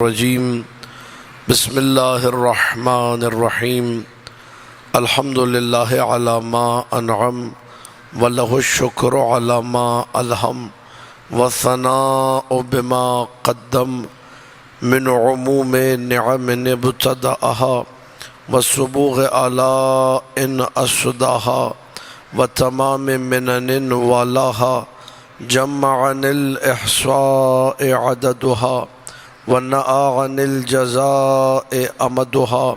الرجیم بسم اللہ الرحمن الرحیم الحمد للہ علی ما انعم ولہ الشکر علی ما الہم والثناء بما قدم من عموم نعم ابتدأها وسبوغ آلاء اسداها وتمام منن والاها جمع عن الإحصاء عددها ونأى عن الجزاء أمدها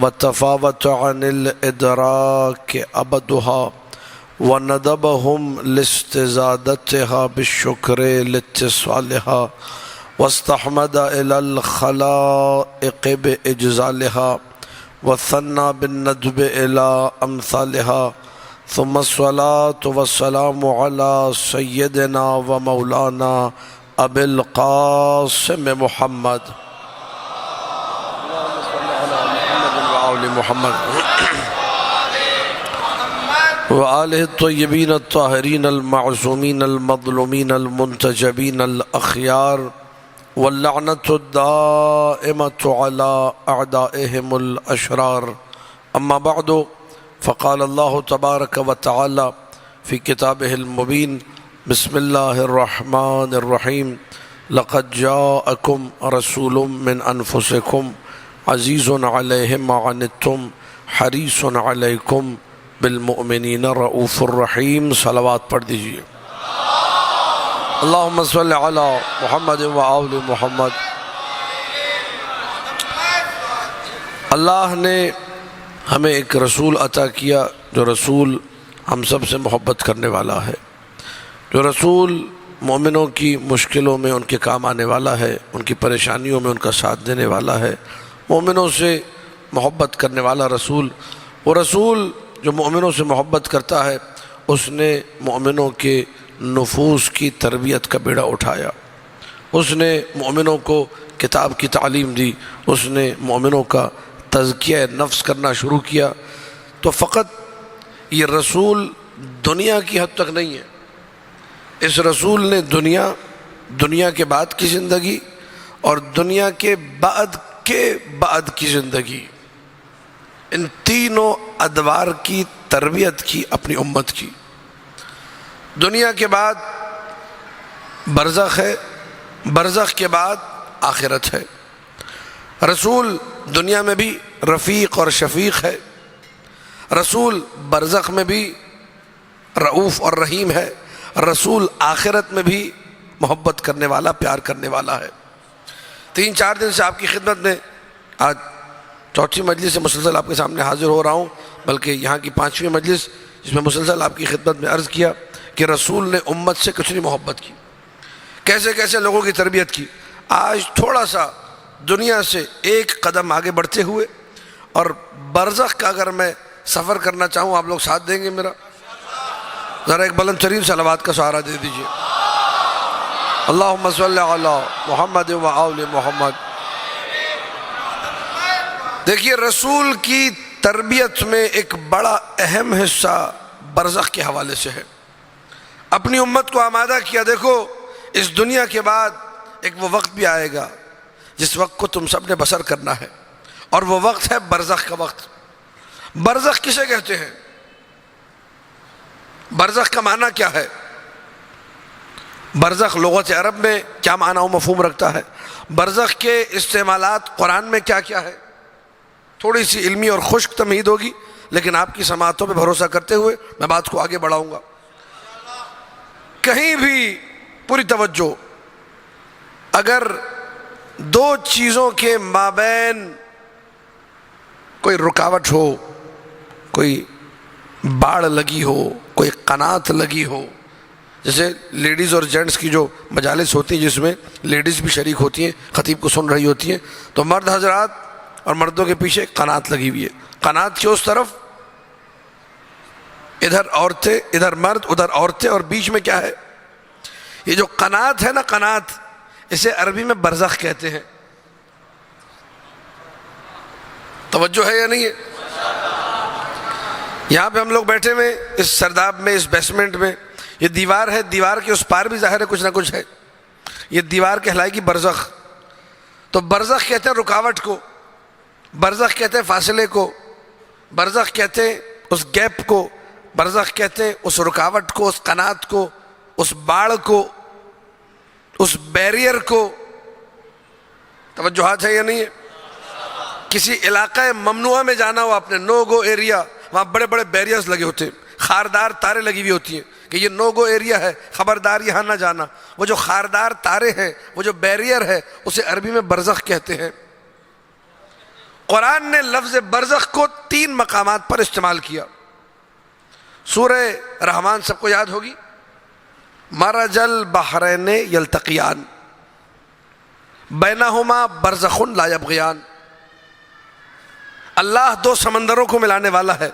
وتفاوت عن الإدراك أبدها وندبهم لاستزادتها بالشكر لاتصالها واستحمد إلى الخلائق بإجزالها وثنى بالندب إلى أمثالها ثم الصلاة والسلام على سيدنا ومولانا ابی القاسم محمد وآلہ الطیبین الطاہرین المعصومین المظلومین المنتجبین الأخیار واللعنة الدائمة على أعدائهم الأشرار اما بعد فقال الله تبارك وتعالى في كتابه المبين بسم اللہ الرحمن الرحیم لقد جاءکم رسول من انفسکم عزیز علیہ ما عنتم حریص علیکم بالمؤمنین رؤوف الرحیم. صلوات پڑھ دیجئے. اللہم صلی علی محمد و آل محمد. اللہ نے ہمیں ایک رسول عطا کیا جو رسول ہم سب سے محبت کرنے والا ہے، جو رسول مومنوں کی مشکلوں میں ان کے کام آنے والا ہے، ان کی پریشانیوں میں ان کا ساتھ دینے والا ہے، مومنوں سے محبت کرنے والا رسول. وہ رسول جو مومنوں سے محبت کرتا ہے، اس نے مومنوں کے نفوس کی تربیت کا بیڑا اٹھایا، اس نے مومنوں کو کتاب کی تعلیم دی، اس نے مومنوں کا تزکیہ نفس کرنا شروع کیا. تو فقط یہ رسول دنیا کی حد تک نہیں ہے، اس رسول نے دنیا کے بعد کی زندگی اور دنیا کے بعد کی زندگی، ان تینوں ادوار کی تربیت کی اپنی امت کی. دنیا کے بعد برزخ ہے، برزخ کے بعد آخرت ہے. رسول دنیا میں بھی رفیق اور شفیق ہے، رسول برزخ میں بھی رؤوف اور رحیم ہے، رسول آخرت میں بھی محبت کرنے والا، پیار کرنے والا ہے. 3-4 دن سے آپ کی خدمت میں، آج چوتھی مجلس سے مسلسل آپ کے سامنے حاضر ہو رہا ہوں، بلکہ یہاں کی 5ویں مجلس جس میں مسلسل آپ کی خدمت میں عرض کیا کہ رسول نے امت سے کتنی محبت کی، کیسے کیسے لوگوں کی تربیت کی. آج تھوڑا سا دنیا سے ایک قدم آگے بڑھتے ہوئے اور برزخ کا اگر میں سفر کرنا چاہوں، آپ لوگ ساتھ دیں گے میرا؟ ذرا ایک بلند ترین صلوات کا سہارا دے دیجئے. اللہم صلی علی محمد و آل محمد. دیکھیے، رسول کی تربیت میں ایک بڑا اہم حصہ برزخ کے حوالے سے ہے. اپنی امت کو آمادہ کیا. دیکھو، اس دنیا کے بعد ایک وہ وقت بھی آئے گا جس وقت کو تم سب نے بسر کرنا ہے، اور وہ وقت ہے برزخ کا وقت. برزخ کسے کہتے ہیں؟ برزخ کا معنی کیا ہے؟ برزخ لغت عرب میں کیا معنی و مفہوم رکھتا ہے؟ برزخ کے استعمالات قرآن میں کیا کیا ہے؟ تھوڑی سی علمی اور خشک تمہید ہوگی، لیکن آپ کی سماعتوں پہ بھروسہ کرتے ہوئے میں بات کو آگے بڑھاؤں گا. کہیں بھی پوری توجہ، اگر 2 چیزوں کے مابین کوئی رکاوٹ ہو، کوئی باڑ لگی ہو، کوئی قنات لگی ہو، جیسے لیڈیز اور جینٹس کی جو مجالس ہوتی ہیں جس میں لیڈیز بھی شریک ہوتی ہیں، خطیب کو سن رہی ہوتی ہیں، تو مرد حضرات اور مردوں کے پیچھے قنات لگی ہوئی ہے. قنات کی اس طرف ادھر عورتیں، ادھر مرد، ادھر عورتیں، اور بیچ میں کیا ہے؟ یہ جو قنات ہے نا، قنات، اسے عربی میں برزخ کہتے ہیں. توجہ ہے یا نہیں ہے؟ یہاں پہ ہم لوگ بیٹھے ہوئے اس سرداب میں، اس بیسمنٹ میں، یہ دیوار ہے، دیوار کے اس پار بھی ظاہر ہے کچھ نہ کچھ ہے. یہ دیوار کہلائے گی برزخ. تو برزخ کہتے ہیں رکاوٹ کو، برزخ کہتے ہیں فاصلے کو، برزخ کہتے ہیں اس گیپ کو، برزخ کہتے ہیں اس رکاوٹ کو، اس قنات کو، اس باڑ کو، اس بیریئر کو۔ توجہات ہے یا نہیں ہے؟ کسی علاقہ ممنوعہ میں جانا ہو آپ نے، نو گو ایریا، وہاں بڑے بڑے بیریئرز لگے ہوتے ہیں، خاردار تارے لگی ہوئی ہوتی ہیں کہ یہ نو گو ایریا ہے، خبردار یہاں نہ جانا۔ وہ جو خاردار تارے ہیں، وہ جو بیریئر ہے، اسے عربی میں برزخ کہتے ہیں۔ قرآن نے لفظ برزخ کو 3 مقامات پر استعمال کیا۔ سورہ رحمان سب کو یاد ہوگی، مرج البحرین یلتقیان بینہما برزخ لا یبغیان۔ اللہ 2 سمندروں کو ملانے والا ہے،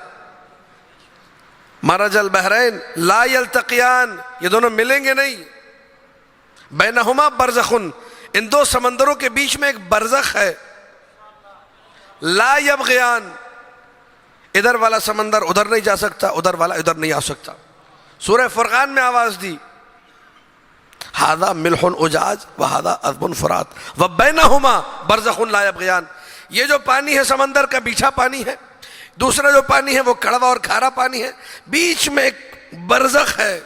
مرج البحرین لا یلتقیان، یہ دونوں ملیں گے نہیں، بینہما برزخ، ان 2 سمندروں کے بیچ میں ایک برزخ ہے، لا یبغیان، ادھر والا سمندر ادھر نہیں جا سکتا، ادھر والا ادھر نہیں آ سکتا۔ سورہ فرقان میں آواز دی، ھذا ملح اجاج وھذا عذب فرات وبینہما برزخ لا یبغیان۔ یہ جو پانی ہے سمندر کا میٹھا پانی ہے، دوسرا جو پانی ہے وہ کڑوا اور کھارا پانی ہے، بیچ میں ایک برزخ ہے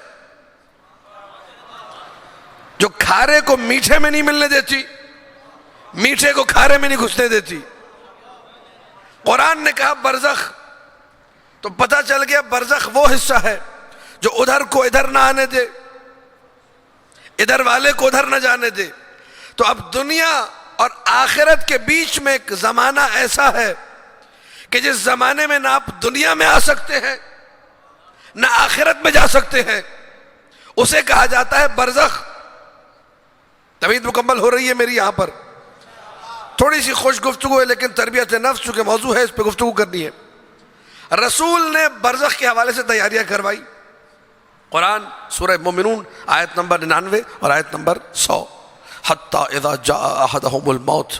جو کھارے کو میٹھے میں نہیں ملنے دیتی، میٹھے کو کھارے میں نہیں گھسنے دیتی۔ قرآن نے کہا برزخ، تو پتہ چل گیا برزخ وہ حصہ ہے جو ادھر کو ادھر نہ آنے دے، ادھر والے کو ادھر نہ جانے دے۔ تو اب دنیا اور آخرت کے بیچ میں ایک زمانہ ایسا ہے کہ جس زمانے میں نہ آپ دنیا میں آ سکتے ہیں نہ آخرت میں جا سکتے ہیں، اسے کہا جاتا ہے برزخ۔ تمید مکمل ہو رہی ہے میری یہاں پر؟ تھوڑی سی خوش گفتگو ہے لیکن تربیت نفس چونکہ موضوع ہے، اس پہ گفتگو کرنی ہے۔ رسول نے برزخ کے حوالے سے تیاریاں کروائی۔ قرآن سورہ مومنون آیت نمبر 99 اور آیت نمبر 100، حتی اذا جاء احدهم الموت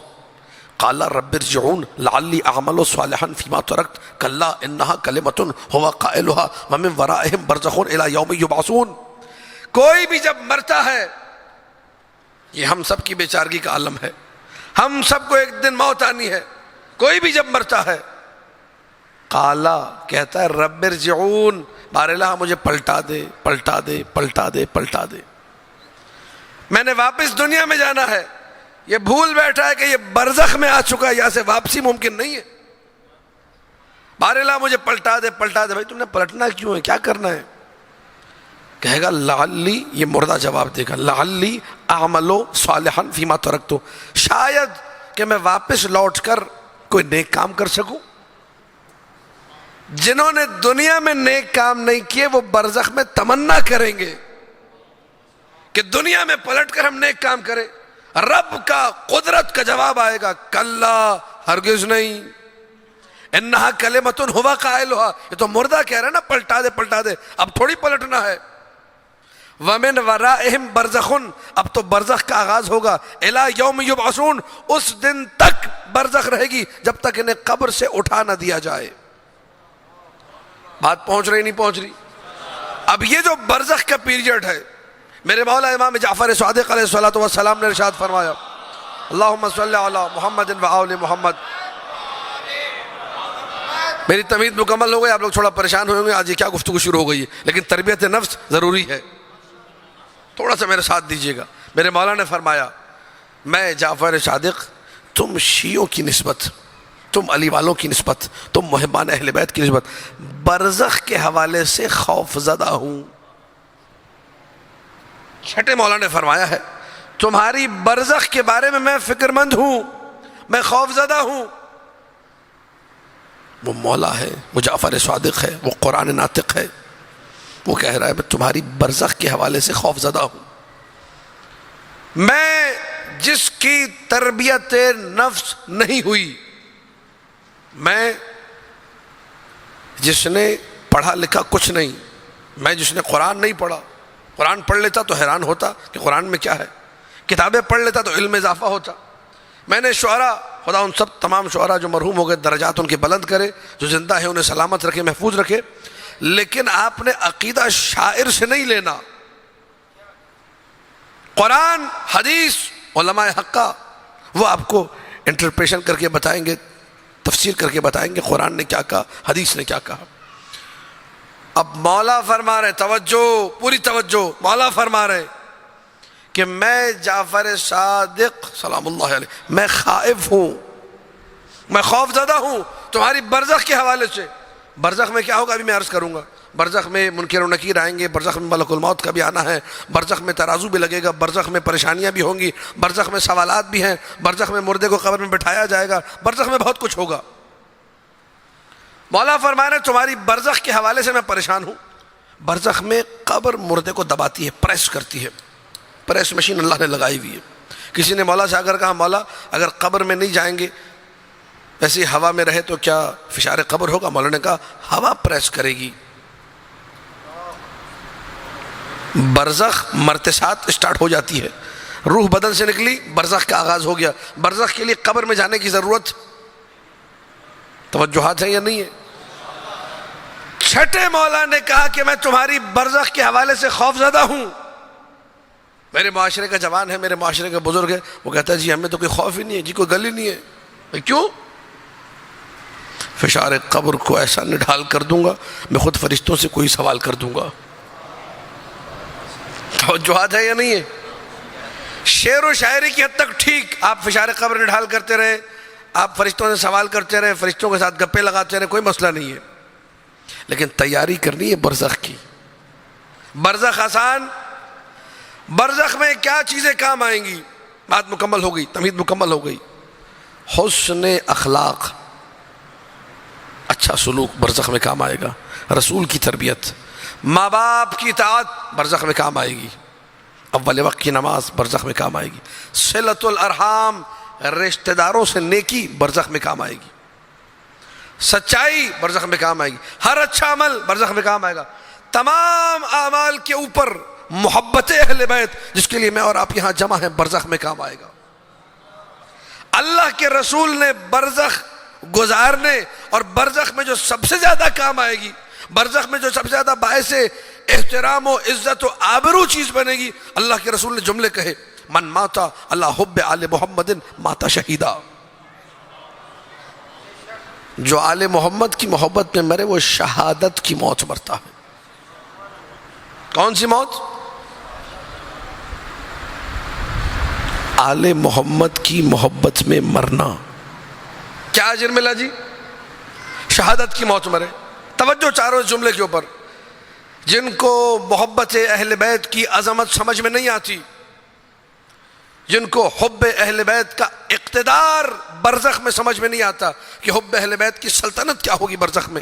قال رب ارجعون لعلی اعمل صالحا فیما ترکت کلا انہا کلمۃ هو قائلها ومن ورائهم برزخ الی یوم یبعثون۔ کوئی بھی جب مرتا ہے، یہ ہم سب کی بیچارگی کا عالم ہے، ہم سب کو ایک دن موت آنی ہے، کوئی بھی جب مرتا ہے قالا کہتا ہے رب ارجعون، بار الہ مجھے پلٹا دے پلٹا دے پلٹا دے پلٹا دے، میں نے واپس دنیا میں جانا ہے۔ یہ بھول بیٹھا ہے کہ یہ برزخ میں آ چکا ہے، یہاں سے واپسی ممکن نہیں ہے۔ بار الہ مجھے پلٹا دے پلٹا دے۔ بھائی تم نے پلٹنا کیوں ہے، کیا کرنا ہے؟ کہے گا لعلی، یہ مردہ جواب دے گا، لعلی اعمل صالحا فیما ترکت، شاید کہ میں واپس لوٹ کر کوئی نیک کام کر سکوں۔ جنہوں نے دنیا میں نیک کام نہیں کیے وہ برزخ میں تمنا کریں گے کہ دنیا میں پلٹ کر ہم نیک کام کریں۔ رب کا قدرت کا جواب آئے گا، کلا، ہرگز نہیں، انہا کلمۃ ھو قائلھا، یہ تو مردہ کہہ رہا ہے نا پلٹا دے پلٹا دے، اب تھوڑی پلٹنا ہے۔ ومن ورائہم برزخ، اب تو برزخ کا آغاز ہوگا، الی یوم یبعثون، اس دن تک برزخ رہے گی جب تک انہیں قبر سے اٹھا نہ دیا جائے۔ بات پہنچ رہی نہیں پہنچ رہی؟ اب یہ جو برزخ کا پیریڈ ہے، میرے مولا امام جعفر صادق علیہ السلام نے ارشاد فرمایا، اللہم صلی علی محمد و آل محمد۔ میری تمہید مکمل ہو گئی، آپ لوگ تھوڑا پریشان ہوئے گے، آج یہ کیا گفتگو شروع ہو گئی ہے، لیکن تربیت نفس ضروری ہے، تھوڑا سا میرے ساتھ دیجئے گا۔ میرے مولا نے فرمایا، میں جعفر صادق تم شیعوں کی نسبت، تم علی والوں کی نسبت، تم محبان اہل بیت کی نسبت برزخ کے حوالے سے خوف زدہ ہوں۔ چھٹے مولا نے فرمایا ہے، تمہاری برزخ کے بارے میں میں فکر مند ہوں، میں خوف زدہ ہوں۔ وہ مولا ہے، وہ جعفر صادق ہے، وہ قرآن ناطق ہے، وہ کہہ رہا ہے میں تمہاری برزخ کے حوالے سے خوف زدہ ہوں۔ میں جس کی تربیت نفس نہیں ہوئی، میں جس نے پڑھا لکھا کچھ نہیں، میں جس نے قرآن نہیں پڑھا، قرآن پڑھ لیتا تو حیران ہوتا کہ قرآن میں کیا ہے، کتابیں پڑھ لیتا تو علم اضافہ ہوتا۔ میں نے شعراء، خدا ان سب تمام شعراء جو مرحوم ہو گئے درجات ان کے بلند کرے، جو زندہ ہے انہیں سلامت رکھے، محفوظ رکھے، لیکن آپ نے عقیدہ شاعر سے نہیں لینا۔ قرآن، حدیث، علماء حقہ، وہ آپ کو انٹرپریشن کر کے بتائیں گے، تفسیر کر کے بتائیں گے قرآن نے کیا کہا، حدیث نے کیا کہا۔ اب مولا فرما رہے، توجہ، پوری توجہ، مولا فرما رہے کہ میں جعفر صادق سلام اللہ علیہ میں خائف ہوں، میں خوف زدہ ہوں تمہاری برزخ کے حوالے سے۔ برزخ میں کیا ہوگا ابھی میں عرض کروں گا۔ برزخ میں منکر و نکیر آئیں گے، برزخ میں ملک الموت کا بھی آنا ہے، برزخ میں ترازو بھی لگے گا، برزخ میں پریشانیاں بھی ہوں گی، برزخ میں سوالات بھی ہیں، برزخ میں مردے کو قبر میں بٹھایا جائے گا، برزخ میں بہت کچھ ہوگا۔ مولا فرما رہے تمہاری برزخ کے حوالے سے میں پریشان ہوں۔ برزخ میں قبر مردے کو دباتی ہے، پریس کرتی ہے، پریس مشین اللہ نے لگائی ہوئی ہے۔ کسی نے مولا سے اگر کہا مولا اگر قبر میں نہیں جائیں گے، ایسی ہوا میں رہے تو کیا فشار قبر ہوگا؟ مولا نے کہا ہوا پریس کرے گی۔ برزخ مرتے ساتھ اسٹارٹ ہو جاتی ہے، روح بدن سے نکلی، برزخ کا آغاز ہو گیا۔ برزخ کے لیے قبر میں جانے کی ضرورت، توجہات ہیں یا نہیں ہے؟ چھٹے مولا نے کہا کہ میں تمہاری برزخ کے حوالے سے خوف زدہ ہوں۔ میرے معاشرے کا جوان ہے، میرے معاشرے کا بزرگ ہے، وہ کہتا ہے جی ہمیں تو کوئی خوف ہی نہیں ہے، جی کوئی گل ہی نہیں ہے۔ کیوں؟ فشار قبر کو ایسا نڈھال کر دوں گا، میں خود فرشتوں سے کوئی سوال کر دوں گا۔ توجہات ہے یا نہیں ہے؟ شعر و شاعری کی حد تک ٹھیک، آپ فشار قبر نڈھال کرتے رہے، آپ فرشتوں سے سوال کرتے رہے، فرشتوں کے ساتھ گپے لگاتے رہے، کوئی مسئلہ نہیں ہے، لیکن تیاری کرنی ہے برزخ کی۔ برزخ آسان، برزخ میں کیا چیزیں کام آئیں گی؟ بات مکمل ہو گئی، تمہید مکمل ہو گئی۔ حسن اخلاق، اچھا سلوک برزخ میں کام آئے گا، رسول کی تربیت، ماں باپ کی اطاعت برزخ میں کام آئے گی، اول وقت کی نماز برزخ میں کام آئے گی، صلۃ الارحام رشتہ داروں سے نیکی برزخ میں کام آئے گی، سچائی برزخ میں کام آئے گی، ہر اچھا عمل برزخ میں کام آئے گا۔ تمام اعمال کے اوپر محبت اہل بیت جس کے لیے میں اور آپ یہاں جمع ہیں برزخ میں کام آئے گا۔ اللہ کے رسول نے برزخ گزارنے اور برزخ میں جو سب سے زیادہ کام آئے گی، برزخ میں جو سب سے زیادہ باعث احترام و عزت و آبرو چیز بنے گی، اللہ کے رسول نے جملے کہے، من ماتا اللہ حب آل محمد ماتا شہیدہ، جو آل محمد کی محبت میں مرے وہ شہادت کی موت مرتا ہے۔ کون سی موت؟ آل محمد کی محبت میں مرنا۔ کیا اجر ملا جی؟ شہادت کی موت مرے۔ توجہ چاروں جملے کے اوپر، جن کو محبت اہل بیت کی عظمت سمجھ میں نہیں آتی، جن کو حب اہل بیت کا اقتدار برزخ میں سمجھ میں نہیں آتا کہ حب اہل بیت کی سلطنت کیا ہوگی برزخ میں،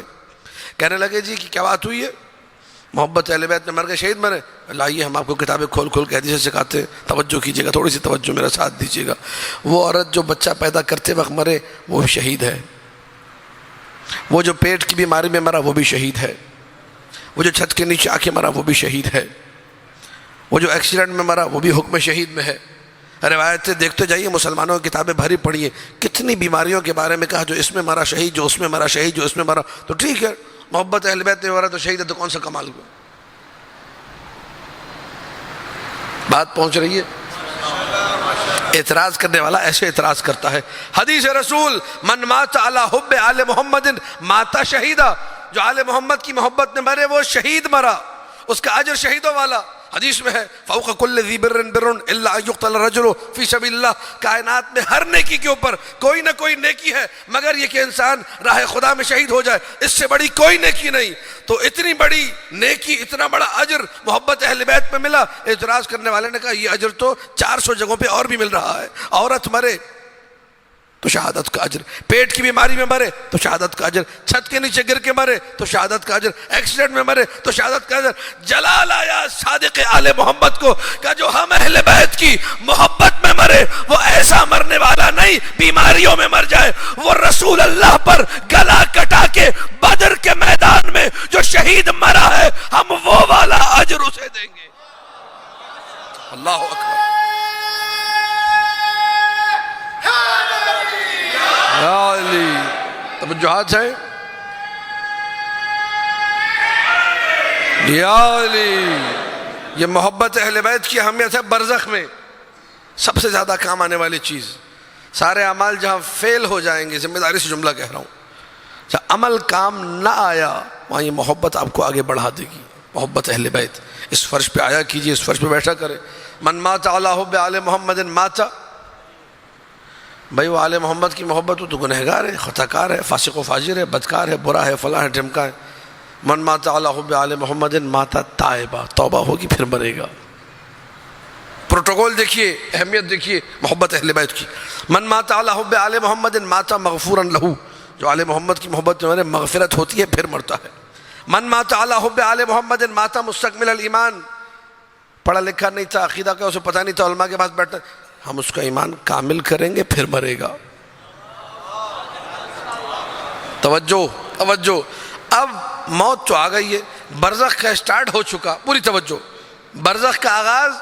کہنے لگے جی کہ کیا بات ہوئی ہے، محبت اہل بیت میں مر گئے، شہید مرے، لائیے ہم آپ کو کتابیں کھول کھول کے حدیثیں سکھاتے ہیں، توجہ کیجیے گا، تھوڑی سی توجہ میرا ساتھ دیجیے گا۔ وہ عورت جو بچہ پیدا کرتے وقت مرے وہ شہید ہے، وہ جو پیٹ کی بیماری میں مرا وہ بھی شہید ہے، وہ جو چھت کے نیچے آ کے مرا وہ بھی شہید ہے، وہ جو ایکسیڈنٹ میں مرا وہ بھی حکم شہید میں ہے۔ روایتیں دیکھتے جائیے، مسلمانوں کی کتابیں بھری پڑی ہیں، کتنی بیماریوں کے بارے میں کہا، جو اس میں مرا شہید، جو اس میں مرا شہید، جو اس میں مرا، تو ٹھیک ہے محبت اہل بیت میں مرا تو شہید ہے، تو کون سا کمال ہوا؟ بات پہنچ رہی ہے؟ اعتراض کرنے والا ایسے اعتراض کرتا ہے۔ حدیث رسول، من مات علی حب آل محمد ماتا شہیدہ، جو آل محمد کی محبت میں مرے وہ شہید مرا، اس کا اجر شہیدوں والا۔ حدیث میں ہے فوق کل ذی بر بر الا ان یقتل الرجل فی سبیل اللہ، کائنات میں ہر نیکی کے اوپر کوئی نہ کوئی نیکی ہے مگر یہ کہ انسان راہ خدا میں شہید ہو جائے، اس سے بڑی کوئی نیکی نہیں۔ تو اتنی بڑی نیکی، اتنا بڑا اجر محبت اہل بیت میں ملا۔ اعتراض کرنے والے نے کہا یہ اجر تو 400 جگہوں پہ اور بھی مل رہا ہے، عورت مرے تو شہادت کا اجر، پیٹ کی بیماری میں مرے تو شہادت کا اجر، چھت کے نیچے گر کے مرے تو شہادت کا اجر، ایکسیڈنٹ میں مرے تو شہادت کا اجر۔ جلال آیا صادق آل محمد کو کہ جو ہم اہل بیت کی محبت میں مرے وہ ایسا مرنے والا نہیں بیماریوں میں مر جائے، وہ رسول اللہ پر گلا کٹا کے بدر کے میدان میں جو شہید مرا ہے ہم وہ والا اجر اسے دیں گے۔ اللہ اکبر، یا علی، توجہات ہیں؟ یا علی، یہ محبت اہل بیت کی اہمیت ہے۔ برزخ میں سب سے زیادہ کام آنے والی چیز، سارے اعمال جہاں فیل ہو جائیں گے، ذمہ داری سے جملہ کہہ رہا ہوں، جہاں عمل کام نہ آیا وہاں یہ محبت آپ کو آگے بڑھا دے گی، محبت اہل بیت۔ اس فرش پہ آیا کیجئے، اس فرش پہ بیٹھا کرے۔ من مات علی حب آل محمد مات، بھائی وہ آل محمد کی محبت ہو تو گنہگار ہے، خطا کار ہے، فاسق و فاجر ہے، بدکار ہے، برا ہے، فلاں ہے، ڈھمکا ہے۔ من مات علی حب آل محمد مات تائبہ، توبہ ہوگی پھر مرے گا۔ پروٹوکول دیکھیے، اہمیت دیکھیے محبت اہل بیت کی۔ من مات علی حب آل محمد مات مغفورا لہو، جو آل محمد کی محبت میں مغفرت ہوتی ہے پھر مرتا ہے۔ من مات علی حب آل محمد مات مستکمل الایمان، پڑھا لکھا نہیں تھا، عقیدہ کا اسے پتہ نہیں تھا، علماء کے پاس بیٹھتا، ہم اس کا ایمان کامل کریں گے پھر مرے گا۔ توجہ توجہ، اب موت تو آ گئی ہے، برزخ کا سٹارٹ ہو چکا، پوری توجہ۔ برزخ کا آغاز،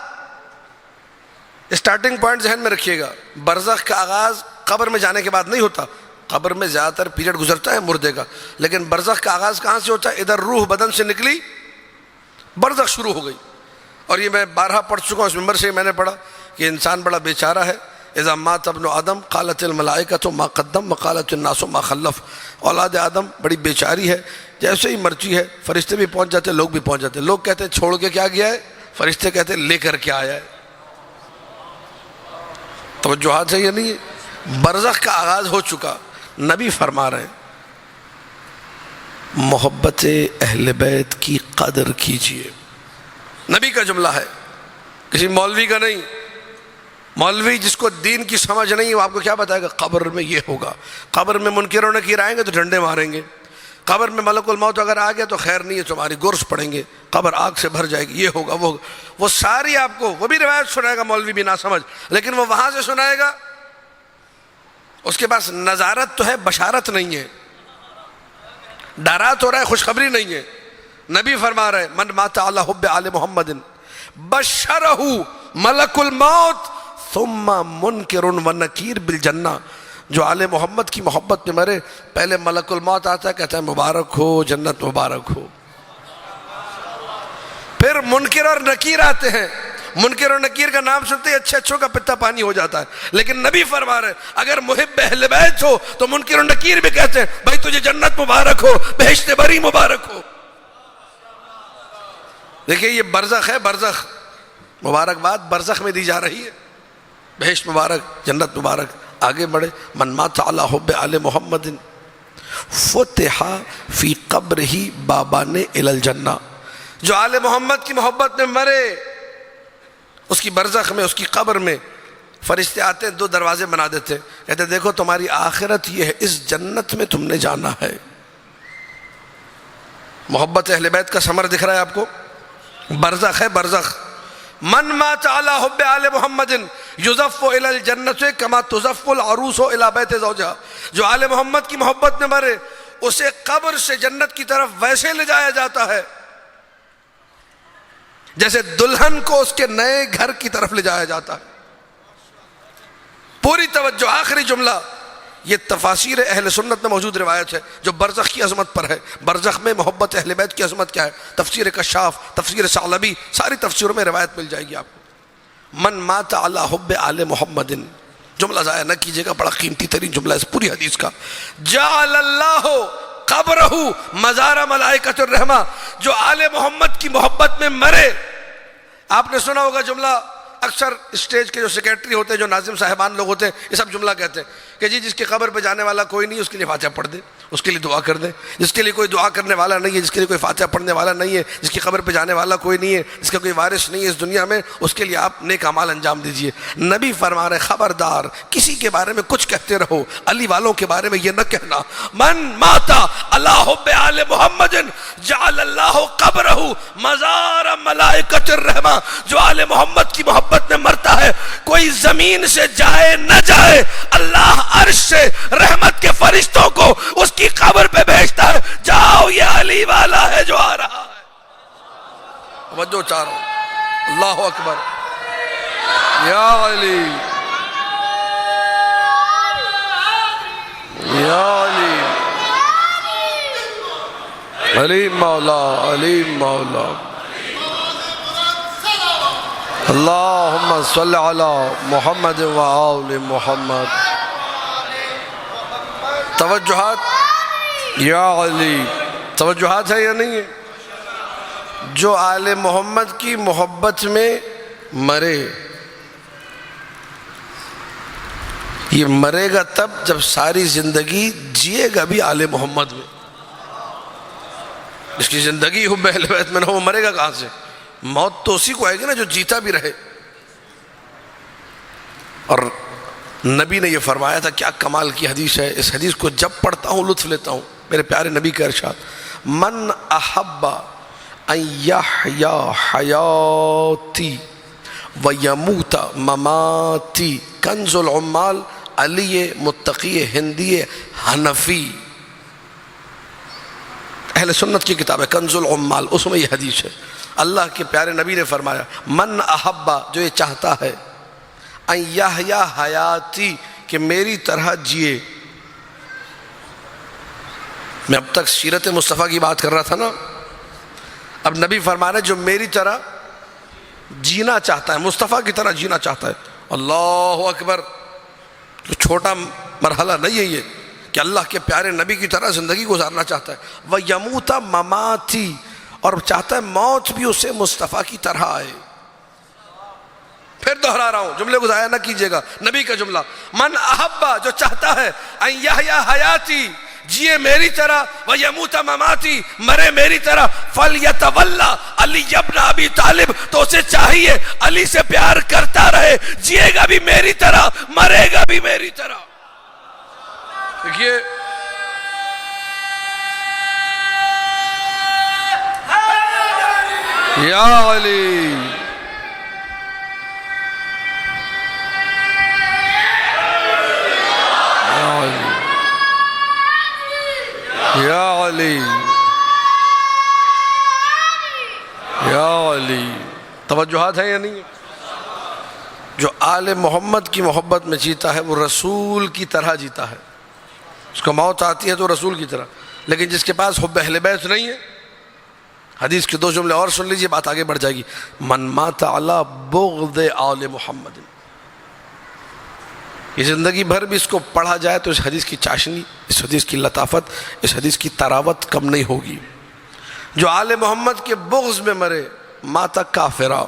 سٹارٹنگ پوائنٹ ذہن میں رکھیے گا، برزخ کا آغاز قبر میں جانے کے بعد نہیں ہوتا، قبر میں زیادہ تر پیریڈ گزرتا ہے مردے کا، لیکن برزخ کا آغاز کہاں سے ہوتا ہے؟ ادھر روح بدن سے نکلی، برزخ شروع ہو گئی۔ اور یہ میں بارہا پڑھ چکا ہوں، اس ممبر سے میں نے پڑھا کہ انسان بڑا بیچارہ ہے۔ اذا مات ابن آدم قالت الملائکۃ ما قدم وقالت الناس ما خلف، اولاد آدم بڑی بیچاری ہے، جیسے ہی مرتی ہے فرشتے بھی پہنچ جاتے، لوگ بھی پہنچ جاتے، لوگ کہتے ہیں چھوڑ کے کیا گیا ہے، فرشتے کہتے ہیں لے کر کے آیا ہے۔ توجہات ہے یا نہیں؟ برزخ کا آغاز ہو چکا۔ نبی فرما رہے ہیں محبت اہل بیت کی قدر کیجئے، نبی کا جملہ ہے، کسی مولوی کا نہیں۔ مولوی جس کو دین کی سمجھ نہیں وہ آپ کو کیا بتائے گا؟ قبر میں یہ ہوگا، قبر میں منکر و نکیر آئیں گے تو ڈنڈے ماریں گے، قبر میں ملک الموت اگر آ گیا تو خیر نہیں ہے، تمہاری گرس پڑیں گے، قبر آگ سے بھر جائے گی، یہ ہوگا وہ ہوگا۔ وہ ساری آپ کو، وہ بھی روایت سنائے گا مولوی بھی نہ سمجھ، لیکن وہ وہاں سے سنائے گا، اس کے پاس نظارت تو ہے، بشارت نہیں ہے، ڈرات ہو رہا ہے، خوشخبری نہیں ہے۔ نبی فرما رہے من مات علی حب آل محمد بشرہ ملک الموت ثم منکر و نکیر بالجنہ، جو آل محمد کی محبت میں مرے پہلے ملک الموت آتا ہے، کہتا ہے مبارک ہو، جنت مبارک ہو، پھر منکر اور نکیر آتے ہیں، منکر اور نکیر کا نام سنتے ہی اچھے اچھوں کا پتا پانی ہو جاتا ہے، لیکن نبی فرما رہے اگر محب اہل بیت ہو تو منکر اور نکیر بھی کہتے ہیں بھائی تجھے جنت مبارک ہو، بہشت بری مبارک ہو۔ دیکھیں یہ برزخ ہے، برزخ مبارکباد برزخ میں دی جا رہی ہے، بہشت مبارک، جنت مبارک۔ آگے بڑھے، من مات علی حب آل محمد فتح فی قبرہ بابان الی الجنہ، جو آل محمد کی محبت میں مرے اس کی برزخ میں، اس کی قبر میں فرشتے آتے ہیں، دو دروازے بنا دیتے ہیں، کہتے ہیں دیکھو تمہاری آخرت یہ ہے، اس جنت میں تم نے جانا ہے۔ محبت اہل بیت کا ثمر دکھ رہا ہے آپ کو، برزخ ہے، برزخ۔ من مات علی حب آل محمد یزف الی الجنت کما تزف العروس الی بیت زوجہا، جو آل محمد کی محبت میں مرے اسے قبر سے جنت کی طرف ویسے لے جایا جاتا ہے جیسے دلہن کو اس کے نئے گھر کی طرف لے جایا جاتا ہے۔ پوری توجہ، آخری جملہ، یہ تفاسیر اہل سنت میں موجود روایت ہے جو برزخ کی عظمت پر ہے۔ برزخ میں محبت اہل بیت کی عظمت کیا ہے؟ تفسیر کشاف، تفسیر ثعلبی، ساری تفسیروں میں روایت مل جائے گی آپ کو۔ من مات علی حب آل محمد، جملہ ضائع نہ کیجیے گا، بڑا قیمتی ترین جملہ ہے اس پوری حدیث کا۔ جعل اللہ قبرہ مزار ملائکۃ الرحمہ، جو آل محمد کی محبت میں مرے۔ آپ نے سنا ہوگا جملہ، اکثر اسٹیج کے جو سیکریٹری ہوتے ہیں، جو ناظم صاحبان لوگ ہوتے ہیں، یہ سب جملہ کہتے ہیں کہ جی جس کی قبر پہ جانے والا کوئی نہیں اس کے لیے فاتحہ پڑھ دے، اس کے لیے دعا کر دے، جس کے لیے کوئی دعا کرنے والا نہیں ہے، جس کے لیے کوئی فاتحہ پڑھنے والا نہیں ہے، جس کی قبر پہ جانے والا کوئی نہیں ہے، جس کا کوئی وارث نہیں ہے اس دنیا میں، اس کے لیے آپ نیک اعمال انجام دیجئے۔ نبی فرما رہے خبردار کسی کے بارے میں کچھ کہتے رہو، علی والوں کے بارے میں یہ نہ کہنا۔ من ماتا علی حب آل محمد جعل اللہ قبرہ مزار ملائکۃ الرحمہ، جو آل محمد کی محبت میں مرتا ہے کوئی زمین سے جائے نہ جائے، اللہ عرش سے رحمت کے فرشتوں کو اس کی قبر پہ بھیجتا ہے، جاؤ یہ علی والا ہے جو آ رہا ہے۔ توجہ چاہ رہا ہوں، اللہ اکبر، یا علی یا علی، علی مولا، علی مولا، اللہم صلی علی محمد و آل محمد۔ توجہات یا علی، توجہات ہے یا نہیں ہے؟ جو آل محمد کی محبت میں مرے، یہ مرے گا تب جب ساری زندگی جیے گا بھی آل محمد میں۔ جس کی زندگی حب اہل بیت میں نہ، وہ مرے گا کہاں سے؟ موت تو اسی کو آئے گی نا جو جیتا بھی رہے۔ اور نبی نے یہ فرمایا تھا، کیا کمال کی حدیث ہے، اس حدیث کو جب پڑھتا ہوں لطف لیتا ہوں، میرے پیارے نبی کا ارشاد، من احب ان یحیا حیاتی ویموت مماتی، کنز العمال، علی متقی ہندی حنفی، اہل سنت کی کتاب ہے کنز العمال، اس میں یہ حدیث ہے۔ اللہ کے پیارے نبی نے فرمایا، من احبا، جو یہ چاہتا ہے، ان یحیا حیاتی، کہ میری طرح جیے۔ میں اب تک سیرت مصطفیٰ کی بات کر رہا تھا نا، اب نبی فرما رہے جو میری طرح جینا چاہتا ہے، مصطفیٰ کی طرح جینا چاہتا ہے۔ اللہ اکبر، تو چھوٹا مرحلہ نہیں ہے یہ کہ اللہ کے پیارے نبی کی طرح زندگی گزارنا چاہتا ہے۔ وَيَمُوتَ مَمَاتِي، اور چاہتا ہے موت بھی اسے مصطفیٰ کی طرح آئے۔ پھر دہرا رہا ہوں، جملے کو ضائع نہ کیجیے گا، نبی کا جملہ، من احبا، جو چاہتا ہے، ان یحیا حیاتی، جیے میری طرح، وَيَمُوتَ مَمَاتِي، مرے میری طرح، فَلْيَتَوَلَّ عَلِيَّ بْنَ أَبِي طالب، تو اسے چاہیے علی سے پیار کرتا رہے، جیے گا بھی میری طرح، مرے گا بھی میری طرح۔ دیکھیے یا علی، یا علی، یا علی، توجہات ہیں یا نہیں؟ جو آل محمد کی محبت میں جیتا ہے وہ رسول کی طرح جیتا ہے، اس کو موت آتی ہے تو رسول کی طرح۔ لیکن جس کے پاس حب اہل بیت نہیں ہے، حدیث کے دو جملے اور سن لیجئے، بات آگے بڑھ جائے گی، من مات علی بغض آل محمد، یہ زندگی بھر بھی اس کو پڑھا جائے تو اس حدیث کی چاشنی، اس حدیث کی لطافت، اس حدیث کی تراوت کم نہیں ہوگی۔ جو آل محمد کے بغض میں مرے، ماتا کافرہ،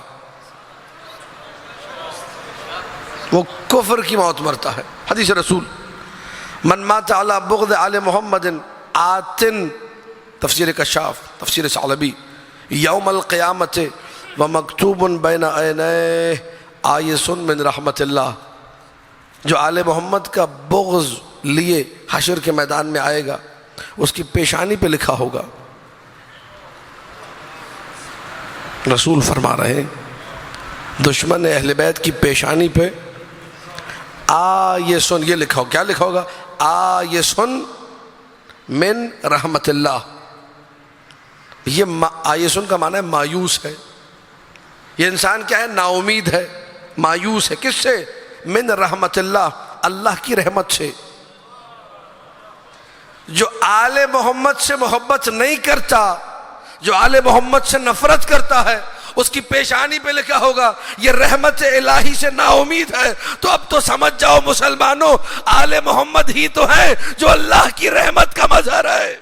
وہ کفر کی موت مرتا ہے۔ حدیث رسول، من مات علی بغض آل محمد آتن، تفسیر کشاف، تفسیر ثعلبی، یوم القیامت ومکتوب بین عینیہ آیس من رحمت اللہ، جو آل محمد کا بغض لیے حشر کے میدان میں آئے گا، اس کی پیشانی پہ لکھا ہوگا، رسول فرما رہے ہیں دشمن اہل بیت کی پیشانی پہ آیسن، یہ لکھا ہوگا، کیا لکھا ہوگا؟ آیسن من رحمت اللہ۔ یہ آیسن کا معنی ہے مایوس ہے، یہ انسان کیا ہے؟ نا امید ہے، مایوس ہے، کس سے؟ من رحمت اللہ، اللہ کی رحمت سے۔ جو آل محمد سے محبت نہیں کرتا، جو آل محمد سے نفرت کرتا ہے، اس کی پیشانی پہ لکھا ہوگا یہ رحمت الہی سے نا امید ہے۔ تو اب تو سمجھ جاؤ مسلمانوں، آل محمد ہی تو ہے جو اللہ کی رحمت کا مظہر ہے،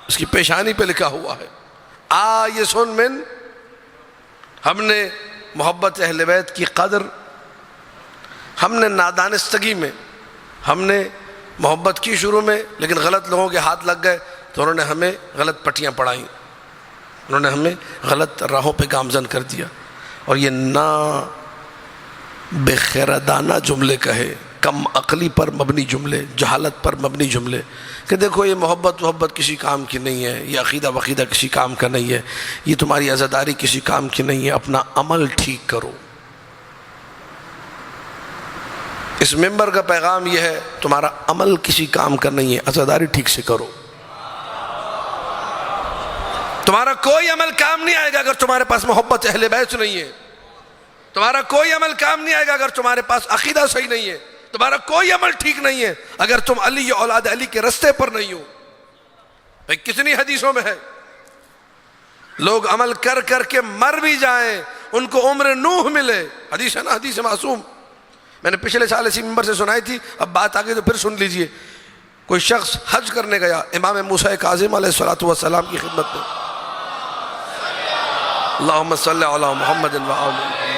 اس کی پیشانی پہ لکھا ہوا ہے آیسن من۔ ہم نے محبت اہل بیت کی قدر، ہم نے نادانستگی میں، ہم نے محبت کی شروع میں، لیکن غلط لوگوں کے ہاتھ لگ گئے تو انہوں نے ہمیں غلط پٹیاں پڑھائیں، انہوں نے ہمیں غلط راہوں پہ گامزن کر دیا، اور یہ نا بخیردانہ جملے کہے، کم عقلی پر مبنی جملے، جہالت پر مبنی جملے، کہ دیکھو یہ محبت کسی کام کی نہیں ہے، یہ عقیدہ وقیدہ کسی کام کا نہیں ہے، یہ تمہاری عزاداری کسی کام کی نہیں ہے، اپنا عمل ٹھیک کرو۔ اس ممبر کا پیغام یہ ہے، تمہارا عمل کسی کام کا نہیں ہے، عزاداری ٹھیک سے کرو۔ تمہارا کوئی عمل کام نہیں آئے گا اگر تمہارے پاس محبت اہل بیت نہیں ہے، تمہارا کوئی عمل کام نہیں آئے گا اگر تمہارے پاس عقیدہ صحیح نہیں ہے، تمہارا کوئی عمل ٹھیک نہیں ہے اگر تم علی اولاد علی کے رستے پر نہیں ہو۔ بھئی کتنی حدیثوں میں ہے، لوگ عمل کر کر کے مر بھی جائیں، ان کو عمر نوح ملے، حدیث ہے نا، حدیث معصوم، میں نے پچھلے سال اسی ممبر سے سنائی تھی، اب بات آگے تو پھر سن لیجئے۔ کوئی شخص حج کرنے گیا امام موسیٰ کاظم علیہ الصلوۃ والسلام کی خدمت میں، اللہم صلی علی محمد و آل محمد۔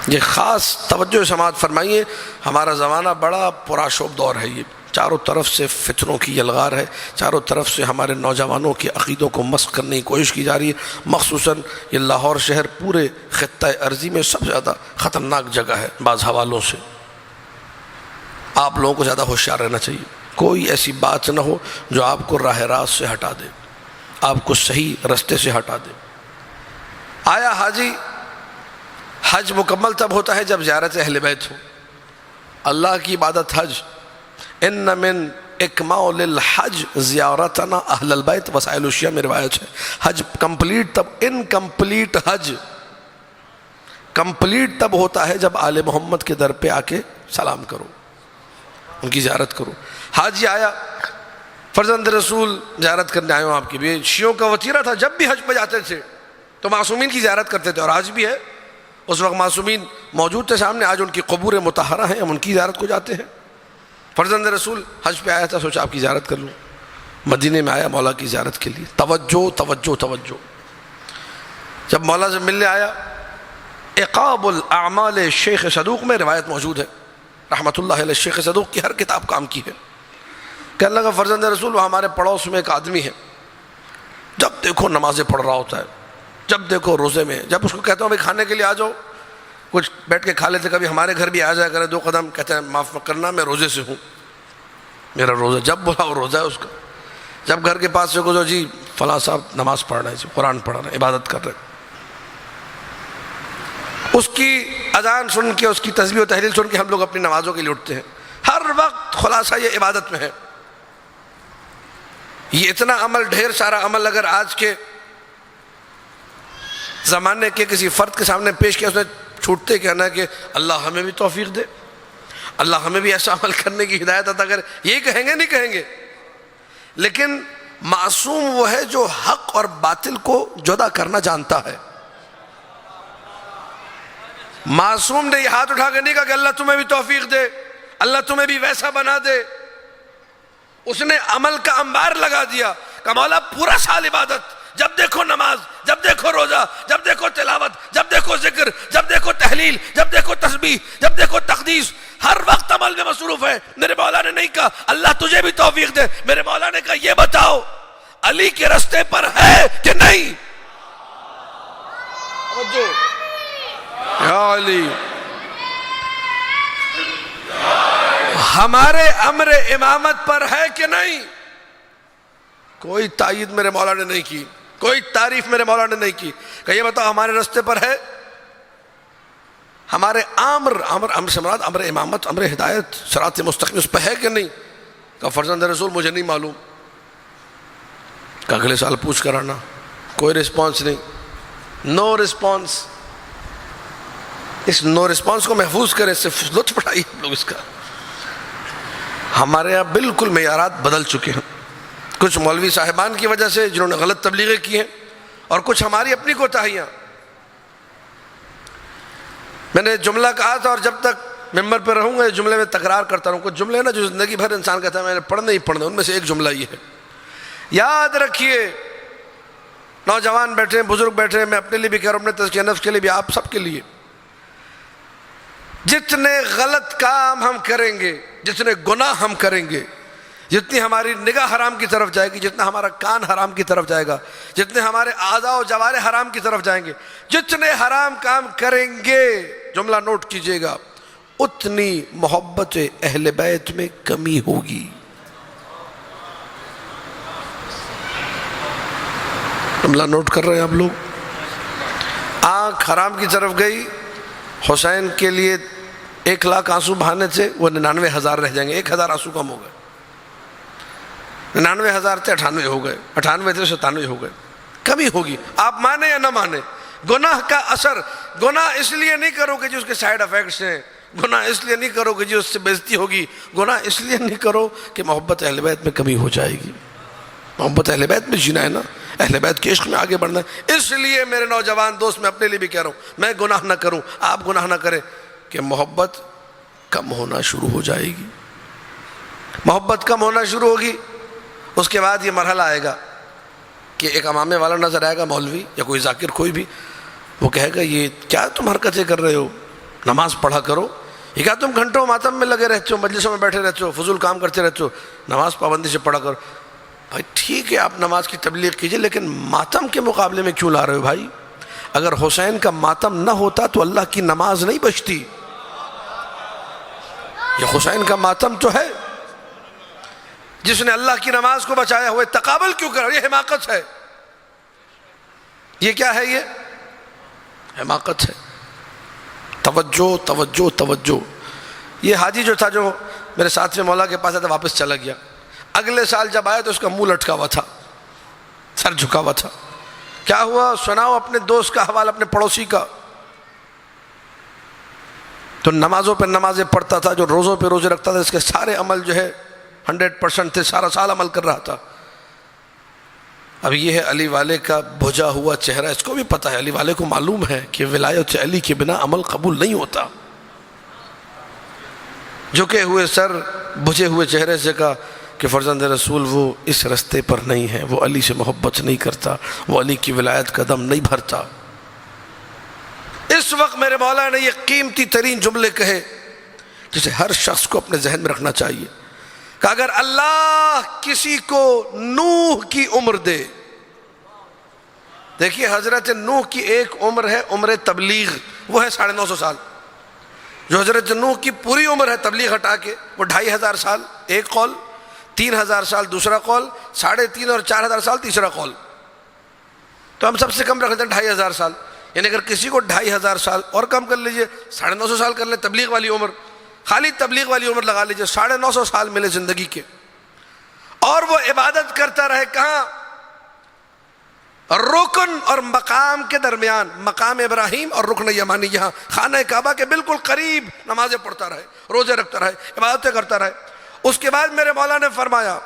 یہ خاص توجہ سماعت فرمائیے، ہمارا زمانہ بڑا پرآشوب دور ہے، یہ چاروں طرف سے فتنوں کی یلغار ہے، چاروں طرف سے ہمارے نوجوانوں کے عقیدوں کو مسخ کرنے کی کوشش کی جا رہی ہے۔ مخصوصاً یہ لاہور شہر پورے خطہ ارضی میں سب سے زیادہ خطرناک جگہ ہے بعض حوالوں سے۔ آپ لوگوں کو زیادہ ہوشیار رہنا چاہیے، کوئی ایسی بات نہ ہو جو آپ کو راہ راست سے ہٹا دے، آپ کو صحیح رستے سے ہٹا دے۔ آیا حاجی، حج مکمل تب ہوتا ہے جب زیارت اہل بیت ہو۔ اللہ کی عبادت حج، ان من اکمال الحج زیارتنا اہل البیت وسائل الشیعہ میں روایت ہے۔ حج کمپلیٹ تب، انکمپلیٹ حج کمپلیٹ تب ہوتا ہے جب آل محمد کے در پہ آ کے سلام کرو، ان کی زیارت کرو۔ حاجی آیا، فرزند رسول زیارت کرنے آئے ہوں آپ کی بھی، شیعوں کا وتیرہ تھا، جب بھی حج پہ جاتے تھے تو معصومین کی زیارت کرتے تھے، اور آج بھی ہے۔ اس وقت معصومین موجود تھے سامنے، آج ان کی قبور مطہرہ ہیں، ہم ان کی زیارت کو جاتے ہیں۔ فرزند رسول حج پہ آیا تھا، سوچا آپ کی زیارت کر لوں، مدینے میں آیا مولا کی زیارت کے لیے۔ توجہ توجہ توجہ، جب مولا سے ملنے آیا، عقاب الاعمال شیخ صدوق میں روایت موجود ہے، رحمت اللہ علیہ، شیخ صدوق کی ہر کتاب کام کی ہے۔ کہنے لگا فرزند رسول، وہ ہمارے پڑوس میں ایک آدمی ہے، جب دیکھو نمازیں پڑھ رہا ہوتا ہے، جب دیکھو روزے میں، جب اس کو کہتا ہوں بھائی کھانے کے لیے آ جاؤ، کچھ بیٹھ کے کھا لیتے، کبھی ہمارے گھر بھی آ جایا کرے 2 قدم، کہتے ہیں معاف کرنا میں روزے سے ہوں، میرا روزہ، جب بولا وہ روزہ ہے اس کا۔ جب گھر کے پاس سے گزرو، جی فلاں صاحب نماز پڑھ رہے ہیں، قرآن پڑھ رہے ہیں، عبادت کر رہے ہیں۔ اس کی اذان سن کے، اس کی تسبیح و تحلیل سن کے ہم لوگ اپنی نمازوں کے لیے اٹھتے ہیں۔ ہر وقت خلاصہ یہ عبادت میں ہے۔ یہ اتنا عمل، ڈھیر سارا عمل اگر آج کے زمانے کے کسی فرد کے سامنے پیش کیا، اس نے چھوٹتے کہنا ہے کہ اللہ ہمیں بھی توفیق دے، اللہ ہمیں بھی ایسا عمل کرنے کی ہدایت عطا کرے، یہ کہیں گے نہیں کہیں گے۔ لیکن معصوم وہ ہے جو حق اور باطل کو جدا کرنا جانتا ہے۔ معصوم نے یہ ہاتھ اٹھا کے نہیں کہا کہ اللہ تمہیں بھی توفیق دے، اللہ تمہیں بھی ویسا بنا دے۔ اس نے عمل کا انبار لگا دیا کہ مولا پورا سال عبادت، جب دیکھو نماز، جب دیکھو روزہ، جب دیکھو تلاوت، جب دیکھو ذکر، جب دیکھو تحلیل، جب دیکھو تسبیح، جب دیکھو تقدیس، ہر وقت عمل میں مصروف ہے۔ میرے مولا نے نہیں کہا اللہ تجھے بھی توفیق دے، میرے مولا نے کہا یہ بتاؤ علی کے رستے پر ہے کہ نہیں؟ یا علی، ہمارے امر امامت پر ہے کہ نہیں؟ کوئی تائید میرے مولا نے نہیں کی، کوئی تعریف میرے مولا نے نہیں کی کہ یہ بتاؤ ہمارے رستے پر ہے، ہمارے امر سے مراد امر امامت، امر ہدایت، صراط مستقیم اس پہ ہے کہ نہیں؟ کہ فرزند رسول مجھے نہیں معلوم، کہ اگلے سال پوچھ کر آنا۔ کوئی رسپانس نہیں، نو رسپانس۔ اس نو رسپانس کو محفوظ کریں، اس سے لطف اٹھائیے ہم لوگ اس کا۔ ہمارے یہاں بالکل معیارات بدل چکے ہیں، کچھ مولوی صاحبان کی وجہ سے جنہوں نے غلط تبلیغیں کی ہیں، اور کچھ ہماری اپنی کوتاہیاں۔ میں نے جملہ کہا تھا، اور جب تک ممبر پہ رہوں گا اس جملے میں تکرار کرتا رہوں۔ کچھ جملے نا جو زندگی بھر انسان کہتا ہے میں نے پڑھنے ہی پڑھنے، ان میں سے ایک جملہ یہ ہے، یاد رکھیے، نوجوان بیٹھے ہیں، بزرگ بیٹھے ہیں، میں اپنے لیے بھی کہہ رہا ہوں، اپنے تزکیہ نفس کے لیے بھی، آپ سب کے لیے، جتنے غلط کام ہم کریں گے، جتنے گناہ ہم کریں گے، جتنی ہماری نگاہ حرام کی طرف جائے گی، جتنا ہمارا کان حرام کی طرف جائے گا، جتنے ہمارے اعضاء و جوارح حرام کی طرف جائیں گے، جتنے حرام کام کریں گے، جملہ نوٹ کیجئے گا، اتنی محبت اہل بیت میں کمی ہوگی۔ جملہ نوٹ کر رہے ہیں آپ لوگ؟ آنکھ حرام کی طرف گئی، حسین کے لیے 1,00,000 آنسو بہانے تھے، وہ 99,000 رہ جائیں گے، 1,000 آنسو کم ہو گئے، 99,000 تھے 98 ہو گئے، 98 تھے 97 ہو گئے، کمی ہوگی، آپ مانیں یا نہ مانیں۔ گناہ کا اثر، گناہ اس لیے نہیں کرو کہ جو اس کے سائیڈ افیکٹس ہیں، گناہ اس لیے نہیں کرو کہ جو اس سے بے عزتی ہوگی، گناہ اس لیے نہیں کرو کہ محبت اہل بیت میں کمی ہو جائے گی۔ محبت اہل بیت میں جینا ہے نا، اہل بیت کے عشق میں آگے بڑھنا ہے۔ اس لیے میرے نوجوان دوست، میں اپنے لیے بھی کہہ رہا ہوں، میں گناہ نہ کروں، آپ گناہ نہ کریں، کہ محبت کم ہونا شروع ہو جائے گی۔ محبت کم ہونا شروع ہوگی، اس کے بعد یہ مرحلہ آئے گا کہ ایک امامے والا نظر آئے گا، مولوی یا کوئی ذاکر کوئی بھی، وہ کہے گا یہ کیا تم حرکتیں کر رہے ہو، نماز پڑھا کرو، یہ کیا تم گھنٹوں ماتم میں لگے رہتے ہو، مجلسوں میں بیٹھے رہتے ہو، فضول کام کرتے رہتے ہو، نماز پابندی سے پڑھا کرو۔ بھائی ٹھیک ہے، آپ نماز کی تبلیغ کیجئے، لیکن ماتم کے مقابلے میں کیوں لا رہے ہو بھائی؟ اگر حسین کا ماتم نہ ہوتا تو اللہ کی نماز نہیں بچتی۔ یہ حسین کا ماتم تو ہے، جس نے اللہ کی نماز کو بچایا ہوئے تقابل کیوں کر رہا ہے؟ یہ حماقت ہے۔ یہ کیا ہے؟ یہ حماقت ہے۔ توجہ توجہ توجہ۔ یہ حاجی جو تھا، جو میرے ساتھ میں مولا کے پاس آیا تھا، واپس چلا گیا۔ اگلے سال جب آیا تو اس کا منہ لٹکا ہوا تھا، سر جھکا ہوا تھا۔ کیا ہوا؟ سناؤ اپنے دوست کا حوال، اپنے پڑوسی کا۔ تو نمازوں پہ نمازیں پڑھتا تھا، جو روزوں پہ روزے رکھتا تھا، اس کے سارے عمل جو ہے 100% تھے، سارا سال عمل کر رہا تھا۔ اب یہ ہے علی والے کا بھجا ہوا چہرہ، اس کو بھی پتا ہے، علی والے کو معلوم ہے کہ ولایت علی کے بنا عمل قبول نہیں ہوتا۔ جھکے ہوئے سر، بھجے ہوئے چہرے سے کہا کہ فرزند رسول وہ اس رستے پر نہیں ہے، وہ علی سے محبت نہیں کرتا، وہ علی کی ولایت کا دم نہیں بھرتا۔ اس وقت میرے مولا نے یہ قیمتی ترین جملے کہے جسے ہر شخص کو اپنے ذہن میں رکھنا چاہیے کہ اگر اللہ کسی کو نوح کی عمر دے، دیکھیے حضرت نوح کی ایک عمر ہے عمر تبلیغ، وہ ہے 950 سال۔ جو حضرت نوح کی پوری عمر ہے تبلیغ ہٹا کے، وہ 2500 سال ایک قول، 3000 سال دوسرا قول، 3.5 اور 4000 سال تیسرا قول۔ تو ہم سب سے کم رکھ لیتے ہیں 2500 سال، یعنی اگر کسی کو 2500 سال اور کم کر لیجئے، 950 سال کر لیں تبلیغ والی عمر، خالی تبلیغ والی عمر لگا لیجئے، 950 سال ملے زندگی کے، اور وہ عبادت کرتا رہے کہاں؟ رکن اور مقام کے درمیان، مقام ابراہیم اور رکن یمانی، یہاں خانہ کعبہ کے بالکل قریب نمازیں پڑھتا رہے، روزے رکھتا رہے، عبادتیں کرتا رہے۔ اس کے بعد میرے مولا نے فرمایا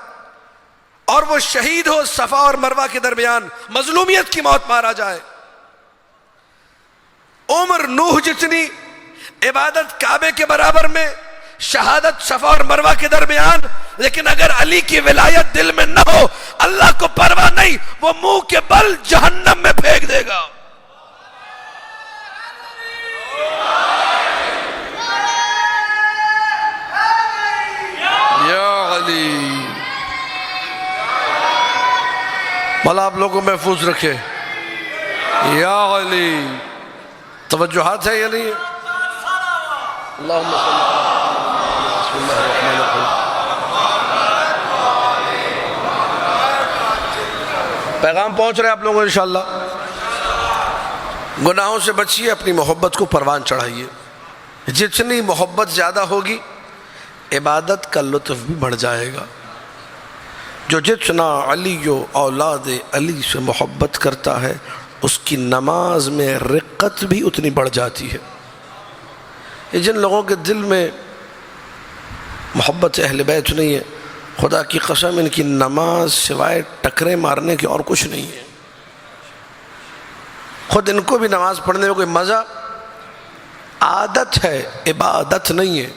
اور وہ شہید ہو صفا اور مروہ کے درمیان، مظلومیت کی موت مارا جائے۔ عمر نوح جتنی، عبادت کعبے کے برابر میں، شہادت صفا اور مروہ کے درمیان، لیکن اگر علی کی ولایت دل میں نہ ہو، اللہ کو پرواہ نہیں، وہ منہ کے بل جہنم میں پھینک دے گا۔ یا علی، مولا آپ لوگوں کو محفوظ رکھے۔ یا علی، توجہات ہے یا نہیں؟ اللہم صلی بسم اللہ الرحمن الرحیم۔ پیغام پہنچ رہے آپ لوگوں انشاءاللہ۔ گناہوں سے بچیے، اپنی محبت کو پروان چڑھائیے۔ جتنی محبت زیادہ ہوگی، عبادت کا لطف بھی بڑھ جائے گا۔ جو جتنا علی و اولاد علی سے محبت کرتا ہے، اس کی نماز میں رقت بھی اتنی بڑھ جاتی ہے۔ یہ جن لوگوں کے دل میں محبت اہل بیت نہیں ہے، خدا کی قسم ان کی نماز سوائے ٹکرے مارنے کے اور کچھ نہیں ہے۔ خود ان کو بھی نماز پڑھنے میں کوئی مزہ، عادت ہے، عبادت نہیں ہے،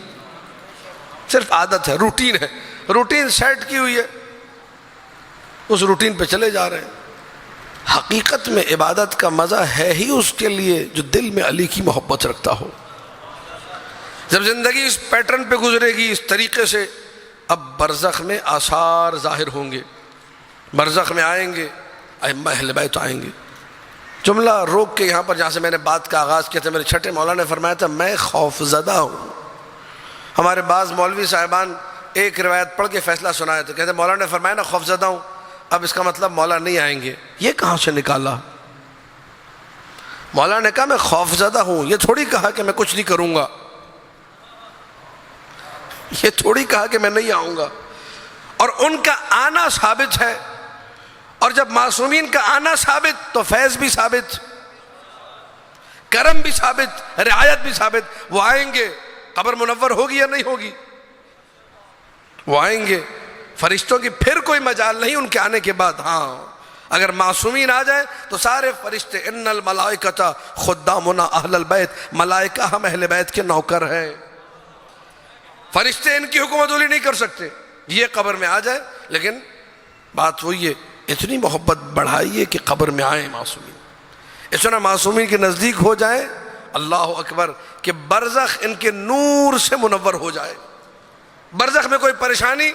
صرف عادت ہے، روٹین ہے، روٹین سیٹ کی ہوئی ہے، اس روٹین پہ چلے جا رہے ہیں۔ حقیقت میں عبادت کا مزہ ہے ہی اس کے لیے جو دل میں علی کی محبت رکھتا ہو۔ جب زندگی اس پیٹرن پہ گزرے گی، اس طریقے سے، اب برزخ میں آثار ظاہر ہوں گے، برزخ میں آئیں گے، ائمہ اہل بیت آئیں گے۔ جملہ روک کے یہاں پر جہاں سے میں نے بات کا آغاز کیا تھا، میرے چھٹے مولا نے فرمایا تھا میں خوف زدہ ہوں۔ ہمارے بعض مولوی صاحبان ایک روایت پڑھ کے فیصلہ سنایا تھا، کہتے مولا نے فرمایا نا خوف زدہ ہوں، اب اس کا مطلب مولا نہیں آئیں گے۔ یہ کہاں سے نکالا؟ مولا نے کہا میں خوف زدہ ہوں، یہ تھوڑی کہا کہ میں کچھ نہیں کروں گا، یہ تھوڑی کہا کہ میں نہیں آؤں گا۔ اور ان کا آنا ثابت ہے، اور جب معصومین کا آنا ثابت تو فیض بھی ثابت، کرم بھی ثابت، رعایت بھی ثابت۔ وہ آئیں گے، قبر منور ہوگی یا نہیں ہوگی؟ وہ آئیں گے، فرشتوں کی پھر کوئی مجال نہیں ان کے آنے کے بعد۔ ہاں اگر معصومین آ جائیں تو سارے فرشتے ان الملائکۃ خدامنا اہل البیت، ملائکہ ہم اہل بیت کے نوکر ہیں، فرشتے ان کی حکومت ولی نہیں کر سکتے. یہ قبر میں آ جائے، لیکن بات وہی ہے، اتنی محبت بڑھائیے کہ قبر میں آئیں معصومین، اس طرح معصومین کے نزدیک ہو جائیں. اللہ اکبر، کہ برزخ ان کے نور سے منور ہو جائے. برزخ میں کوئی پریشانی،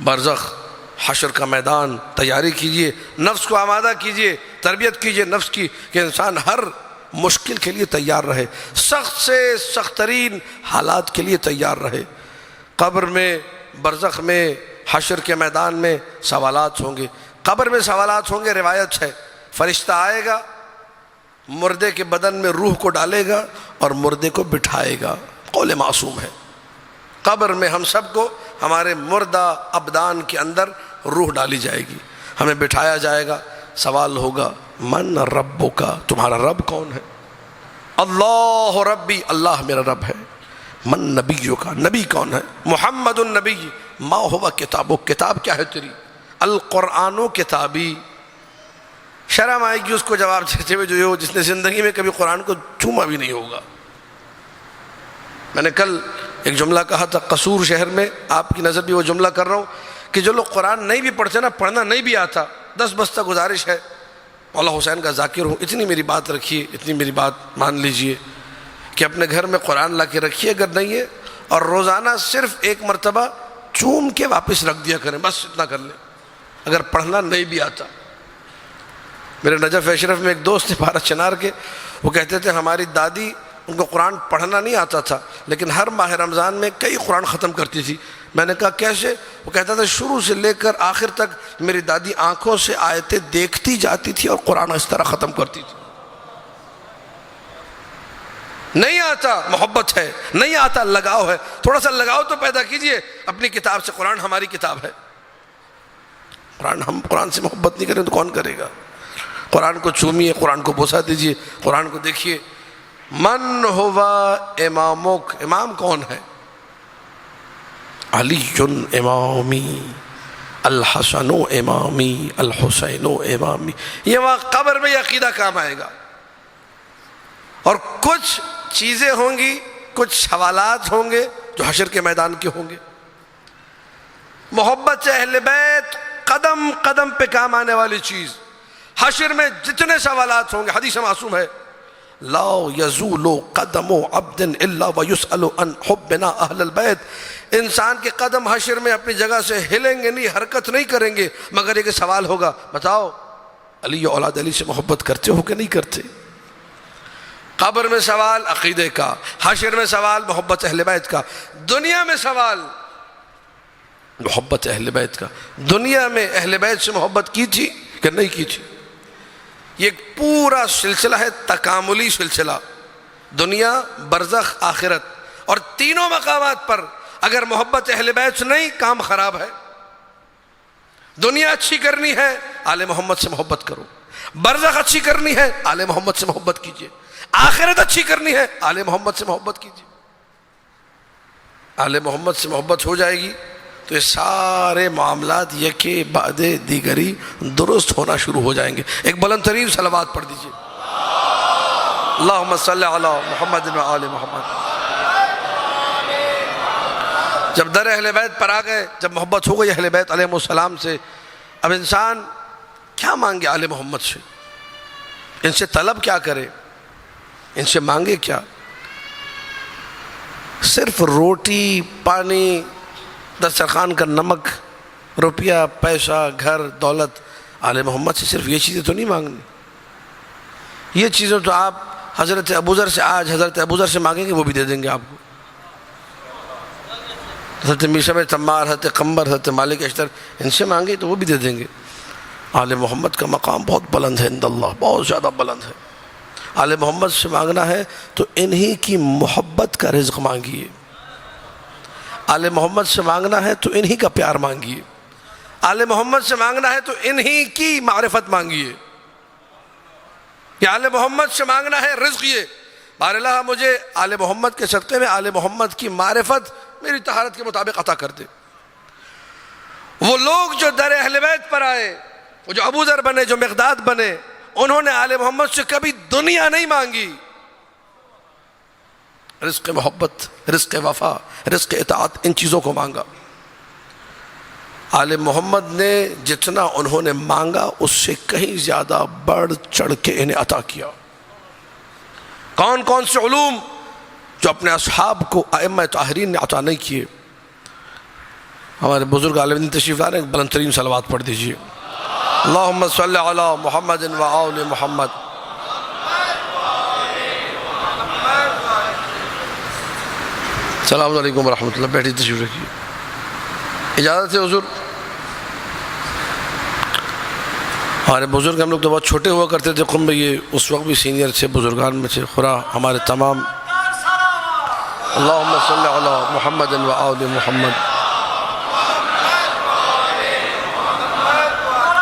برزخ حشر کا میدان، تیاری کیجئے، نفس کو آمادہ کیجئے، تربیت کیجئے نفس کی کہ انسان ہر مشکل کے لیے تیار رہے، سخت سے سخت ترین حالات کے لیے تیار رہے. قبر میں، برزخ میں، حشر کے میدان میں سوالات ہوں گے. قبر میں سوالات ہوں گے، روایت ہے فرشتہ آئے گا، مردے کے بدن میں روح کو ڈالے گا اور مردے کو بٹھائے گا. قول معصوم ہے. قبر میں ہم سب کو ہمارے مردہ ابدان کے اندر روح ڈالی جائے گی، ہمیں بٹھایا جائے گا. سوال ہوگا من ربک، تمہارا رب کون ہے؟ اللہ ربی، اللہ میرا رب ہے. من نبیک، نبی کون ہے؟ محمد النبی. ما ہوا کتابک، کتاب کیا ہے تیری؟ القرآن و کتابی. شرم آئے گی اس کو جواب دیتے ہوئے جو جس نے زندگی میں کبھی قرآن کو چھوما بھی نہیں ہوگا. میں نے کل ایک جملہ کہا تھا قصور شہر میں، آپ کی نظر بھی وہ جملہ کر رہا ہوں کہ جو لوگ قرآن نہیں بھی پڑھتے نا، پڑھنا نہیں بھی آتا، 10 بستہ گزارش ہے، مولا حسین کا ذاکر ہوں، اتنی میری بات رکھیے، اتنی میری بات مان لیجئے کہ اپنے گھر میں قرآن لا کے رکھیے اگر نہیں ہے، اور روزانہ صرف 1 مرتبہ چوم کے واپس رکھ دیا کریں، بس اتنا کر لیں اگر پڑھنا نہیں بھی آتا. میرے نجف اشرف میں ایک دوست تھے بھارت چنار کے، وہ کہتے تھے ہماری دادی، ان کو قرآن پڑھنا نہیں آتا تھا لیکن ہر ماہ رمضان میں کئی قرآن ختم کرتی تھی. میں نے کہا کیسے؟ وہ کہتا تھا شروع سے لے کر آخر تک میری دادی آنکھوں سے آیتیں دیکھتی جاتی تھی اور قرآن اس طرح ختم کرتی تھی. نہیں آتا، محبت ہے، نہیں آتا، لگاؤ ہے، تھوڑا سا لگاؤ تو پیدا کیجئے اپنی کتاب سے. قرآن ہماری کتاب ہے، ہم قرآن سے محبت نہیں کریں تو کون کرے گا؟ قرآن کو چومیے، قرآن کو بوسہ دیجئے، قرآن کو دیکھیے. من ہوا امامک، امام کون ہے؟ علی امامی، الحسن امامی، الحسین امامی. یہ وہاں قبر میں یہ عقیدہ کام آئے گا. اور کچھ چیزیں ہوں گی، کچھ سوالات ہوں گے جو حشر کے میدان کے ہوں گے. محبت سے اہل بیت قدم قدم پہ کام آنے والی چیز. حشر میں جتنے سوالات ہوں گے، حدیث معصوم ہے لا یزول قدم عبد الا ویسأل عن حبنا اہل البیت. انسان کے قدم حشر میں اپنی جگہ سے ہلیں گے نہیں، حرکت نہیں کریں گے مگر ایک سوال ہوگا، بتاؤ علی اولاد علی سے محبت کرتے ہو کہ نہیں کرتے؟ قبر میں سوال عقیدے کا، حشر میں سوال محبت اہل بیت کا، دنیا میں سوال محبت اہل بیت کا. دنیا میں اہل بیت سے محبت کی تھی کہ نہیں کی تھی؟ یہ ایک پورا سلسلہ ہے، تکاملی سلسلہ. دنیا، برزخ، آخرت، اور تینوں مقامات پر اگر محبت اہل بیت سے نہیں، کام خراب ہے. دنیا اچھی کرنی ہے، آل محمد سے محبت کرو. برزخ اچھی کرنی ہے، آل محمد سے محبت کیجئے. آخرت اچھی کرنی ہے، آل محمد سے محبت کیجئے. آل محمد سے محبت ہو جائے گی تو یہ سارے معاملات یکے بعد دیگری درست ہونا شروع ہو جائیں گے. ایک بلند ترین صلوات پڑھ دیجئے. اللہم صلی علی محمد و آل محمد. جب در اہل بیت پر آ گئے، جب محبت ہو گئی اہل بیت علیہ السلام سے، اب انسان کیا مانگے آل محمد سے؟ ان سے طلب کیا کرے؟ ان سے مانگے کیا؟ صرف روٹی، پانی، دسترخوان کا نمک، روپیہ، پیسہ، گھر، دولت. آل محمد سے صرف یہ چیزیں تو نہیں مانگنی. یہ چیزیں تو آپ حضرت ابوذر سے، آج حضرت ابوذر سے مانگیں گے وہ بھی دے دیں گے آپ کو. حضرت میثم تمار، حضرت قمبر، حضرت مالک اشتر، ان سے مانگے تو وہ بھی دے دیں گے. آل محمد کا مقام بہت بلند ہے عند اللہ، بہت زیادہ بلند ہے. آل محمد سے مانگنا ہے تو انہی کی محبت کا رزق مانگیے. آل محمد سے مانگنا ہے تو انہی کا پیار مانگیے. آل محمد سے مانگنا ہے تو انہی کی معرفت مانگیے. یا آل محمد سے مانگنا ہے رزق. یہ بار اللہ مجھے آل محمد کے صدقے میں آل محمد کی معرفت میری طہارت کے مطابق عطا کر دے. وہ لوگ جو در اہل بیت پر آئے، وہ جو ابو ذر بنے، جو مقداد بنے، انہوں نے آل محمد سے کبھی دنیا نہیں مانگی، رزق محبت، رزق وفا، رزق اطاعت، ان چیزوں کو مانگا۔ آل محمد نے جتنا انہوں نے مانگا اس سے کہیں زیادہ بڑھ چڑھ کے انہیں عطا کیا۔ کون کون سے علوم جو اپنے اصحاب کو ائمہ طاہرین نے عطا نہیں کیے۔ ہمارے بزرگ عالم دین تشریف لا رہے ہیں، بلند ترین صلوات پڑھ دیجئے۔ اللہم صلی علی محمد و آل محمد۔ السلام علیکم ورحمۃ اللہ، بیٹھی تشریف رکھیے۔ اجازت ہے حضور؟ ہمارے بزرگ، ہم لوگ تو بہت چھوٹے ہوا کرتے تھے قم میں، یہ اس وقت بھی سینئر تھے، بزرگان میں تھے، خدا ہمارے تمام اللہم صلی علی محمد و آل محمد،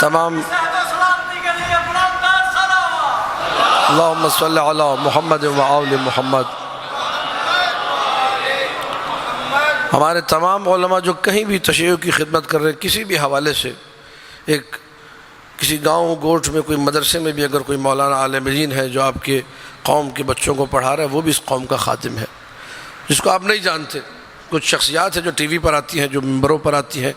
تمام اللہم صلی علی محمد و آل محمد۔ ہمارے تمام علماء جو کہیں بھی تشیع کی خدمت کر رہے ہیں، کسی بھی حوالے سے، ایک کسی گاؤں گوٹھ میں کوئی مدرسے میں بھی اگر کوئی مولانا عالم دین ہے جو آپ کے قوم کے بچوں کو پڑھا رہا ہے، وہ بھی اس قوم کا خادم ہے، جس کو آپ نہیں جانتے۔ کچھ شخصیات ہیں جو ٹی وی پر آتی ہیں، جو ممبروں پر آتی ہیں،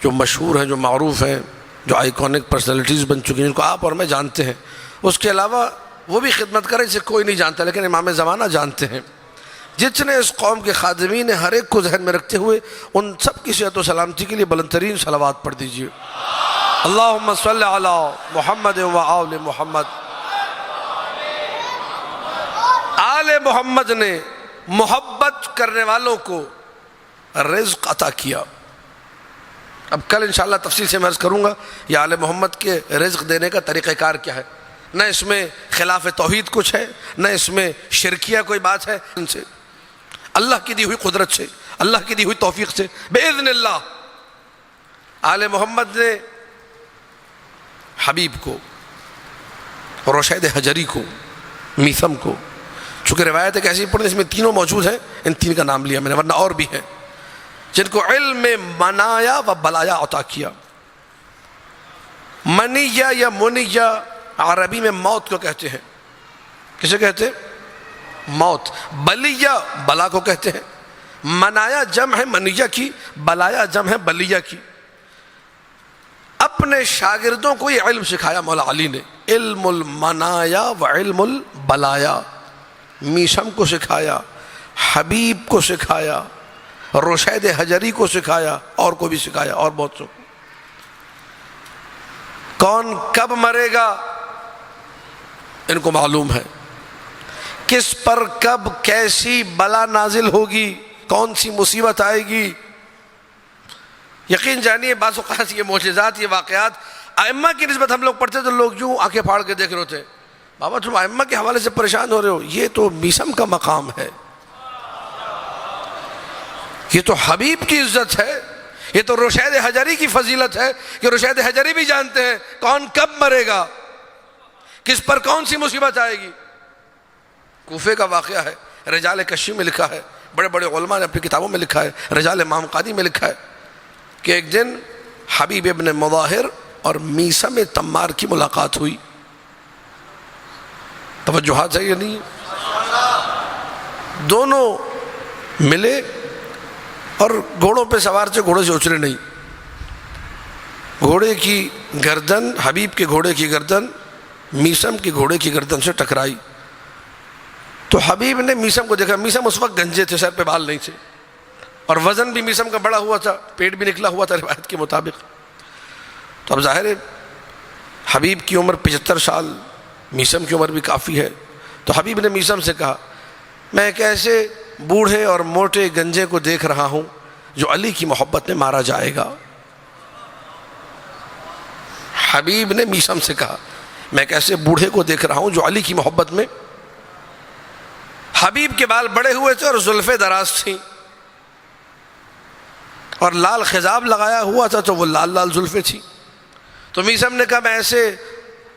جو مشہور ہیں، جو معروف ہیں، جو آئیکونک پرسنالٹیز بن چکی ہیں، جن کو آپ اور میں جانتے ہیں۔ اس کے علاوہ وہ بھی خدمت کریں جسے کوئی نہیں جانتا، لیکن امام زمانہ جانتے ہیں۔ جتنے اس قوم کے خادمین ہیں، ہر ایک کو ذہن میں رکھتے ہوئے ان سب کی صحت و سلامتی کے لیے بلند ترین صلوات پڑھ دیجیے۔ اللہم صلی علی محمد و آل محمد۔ آل محمد نے محبت کرنے والوں کو رزق عطا کیا۔ اب کل انشاءاللہ تفصیل سے میں عرض کروں گا یہ آل محمد کے رزق دینے کا طریقہ کار کیا ہے، نہ اس میں خلاف توحید کچھ ہے، نہ اس میں شرکیہ کوئی بات ہے، ان سے اللہ کی دی ہوئی قدرت سے، اللہ کی دی ہوئی توفیق سے بإذن اللہ آل محمد نے حبیب کو، روشید حجری کو، میثم کو، چونکہ روایت ایک ایسی پڑھیں اس میں تینوں موجود ہیں، ان تین کا نام لیا میں نے، ورنہ اور بھی ہیں، جن کو علم منایا و بلایا عطا کیا۔ منیہ یا منیہ عربی میں موت کو کہتے ہیں۔ کسے کہتے ہیں؟ موت۔ بلیہ بلا کو کہتے ہیں۔ منایا جمع ہے منیہ کی، بلایا جمع ہے بلیہ کی۔ اپنے شاگردوں کو یہ علم سکھایا مولا علی نے، علم المنایا و علم البلایا۔ میثم کو سکھایا، حبیب کو سکھایا، روشید حجری کو سکھایا، اور کو بھی سکھایا، اور بہت سو۔ کون کب مرے گا ان کو معلوم ہے، کس پر کب کیسی بلا نازل ہوگی، کون سی مصیبت آئے گی۔ یقین جانیے بعض اوقات یہ معجزات، یہ واقعات ائمہ کی نسبت ہم لوگ پڑھتے تو لوگ یوں آنکھیں پھاڑ کے دیکھ رہے ہوتے، بابا تم ائمہ کے حوالے سے پریشان ہو رہے ہو، یہ تو میثم کا مقام ہے، یہ تو حبیب کی عزت ہے، یہ تو روشید حجری کی فضیلت ہے کہ روشید حجری بھی جانتے ہیں کون کب مرے گا، کس پر کون سی مصیبت آئے گی۔ کوفے کا واقعہ ہے، رجال کشی میں لکھا ہے، بڑے بڑے علماء نے اپنی کتابوں میں لکھا ہے، رجال امام قادی میں لکھا ہے کہ ایک دن حبیب ابن مظاہر اور میثم تمار کی ملاقات ہوئی۔ توجہات ہے یا نہیں؟ دونوں ملے اور گھوڑوں پہ سوار تھے، گھوڑے سے اترے نہیں۔ گھوڑے کی گردن، حبیب کے گھوڑے کی گردن میثم کے گھوڑے کی گردن سے ٹکرائی، تو حبیب نے میثم کو دیکھا۔ میثم اس وقت گنجے تھے، سر پہ بال نہیں تھے، اور وزن بھی میثم کا بڑا ہوا تھا، پیٹ بھی نکلا ہوا تھا روایت کے مطابق۔ تو اب ظاہر ہے حبیب کی عمر 75 سال، میثم کی عمر بھی کافی ہے، تو حبیب نے میثم سے کہا میں ایک ایسے بوڑھے اور موٹے گنجے کو دیکھ رہا ہوں جو علی کی محبت میں مارا جائے گا۔ حبیب نے میثم سے کہا میں ایک ایسے بوڑھے کو دیکھ رہا ہوں جو علی کی محبت میں۔ حبیب کے بال بڑے ہوئے تھے اور زلفیں دراز تھیں، اور لال خضاب لگایا ہوا تھا، تو وہ لال لال زلفیں تھیں۔ تو میثم نے کہا میں ایسے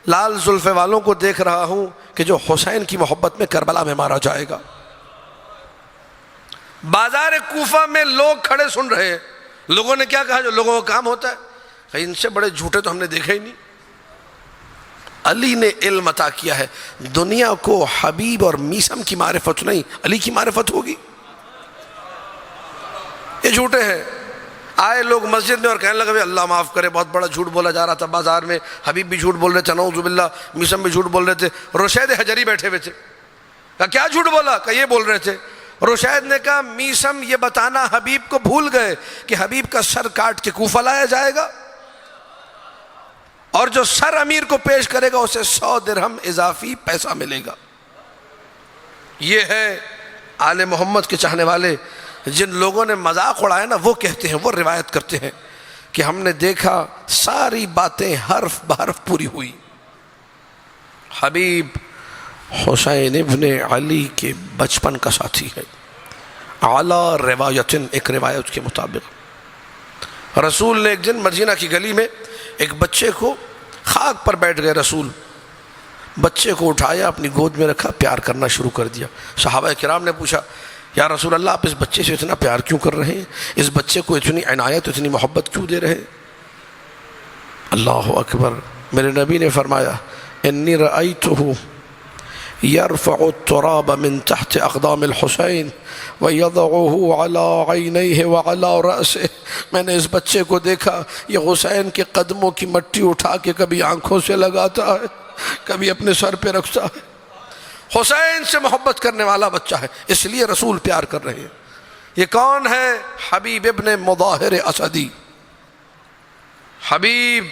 لال زلفیں والوں کو دیکھ رہا ہوں کہ جو حسین کی محبت میں کربلا میں مارا جائے گا۔ بازار کوفہ میں لوگ کھڑے سن رہے ہیں، لوگوں نے کیا کہا جو لوگوں کا کام ہوتا ہے کہ ان سے بڑے جھوٹے تو ہم نے دیکھے ہی نہیں. علی نے علم عطا کیا ہے. دنیا کو حبیب اور میثم کی معرفت نہیں، علی کی معرفت ہوگی. یہ جھوٹے ہیں. آئے لوگ مسجد میں اور کہنے لگے اللہ معاف کرے بہت بڑا جھوٹ بولا جا رہا تھا بازار میں، حبیب بھی جھوٹ بول رہے تھے، نعوذ باللہ میثم بھی جھوٹ بول رہے تھے. رشید حجری بیٹھے ہوئے تھے، کہا کیا جھوٹ بولا؟ کہ یہ بول رہے تھے. رشید نے کہا میثم یہ بتانا حبیب کو بھول گئے کہ حبیب کا سر کاٹ کے کوفہ لایا جائے گا، اور جو سر امیر کو پیش کرے گا اسے 100 درہم اضافی پیسہ ملے گا. یہ ہے آل محمد کے چاہنے والے. جن لوگوں نے مذاق اڑایا نا وہ کہتے ہیں، وہ روایت کرتے ہیں کہ ہم نے دیکھا ساری باتیں حرف بحرف پوری ہوئی. حبیب حسین ابن علی کے بچپن کا ساتھی ہے. اعلیٰ روایتن، ایک روایت کے مطابق رسول نے ایک دن مدینہ کی گلی میں ایک بچے کو خاک پر بیٹھ گئے. رسول بچے کو اٹھایا، اپنی گود میں رکھا، پیار کرنا شروع کر دیا. صحابہ کرام نے پوچھا یا رسول اللہ آپ اس بچے سے اتنا پیار کیوں کر رہے ہیں؟ اس بچے کو اتنی عنایت اتنی محبت کیوں دے رہے ہیں؟ اللہ اکبر. میرے نبی نے فرمایا انی رأیتہ یرفع التراب من تحت اقدام الحسین ویضعہ علی عینیہ وعلی رأسہ. میں نے اس بچے کو دیکھا یہ حسین کے قدموں کی مٹی اٹھا کے کبھی آنکھوں سے لگاتا ہے، کبھی اپنے سر پہ رکھتا ہے. حسین سے محبت کرنے والا بچہ ہے، اس لیے رسول پیار کر رہے ہیں. یہ کون ہے؟ حبیب ابن مظاہر اسدی. حبیب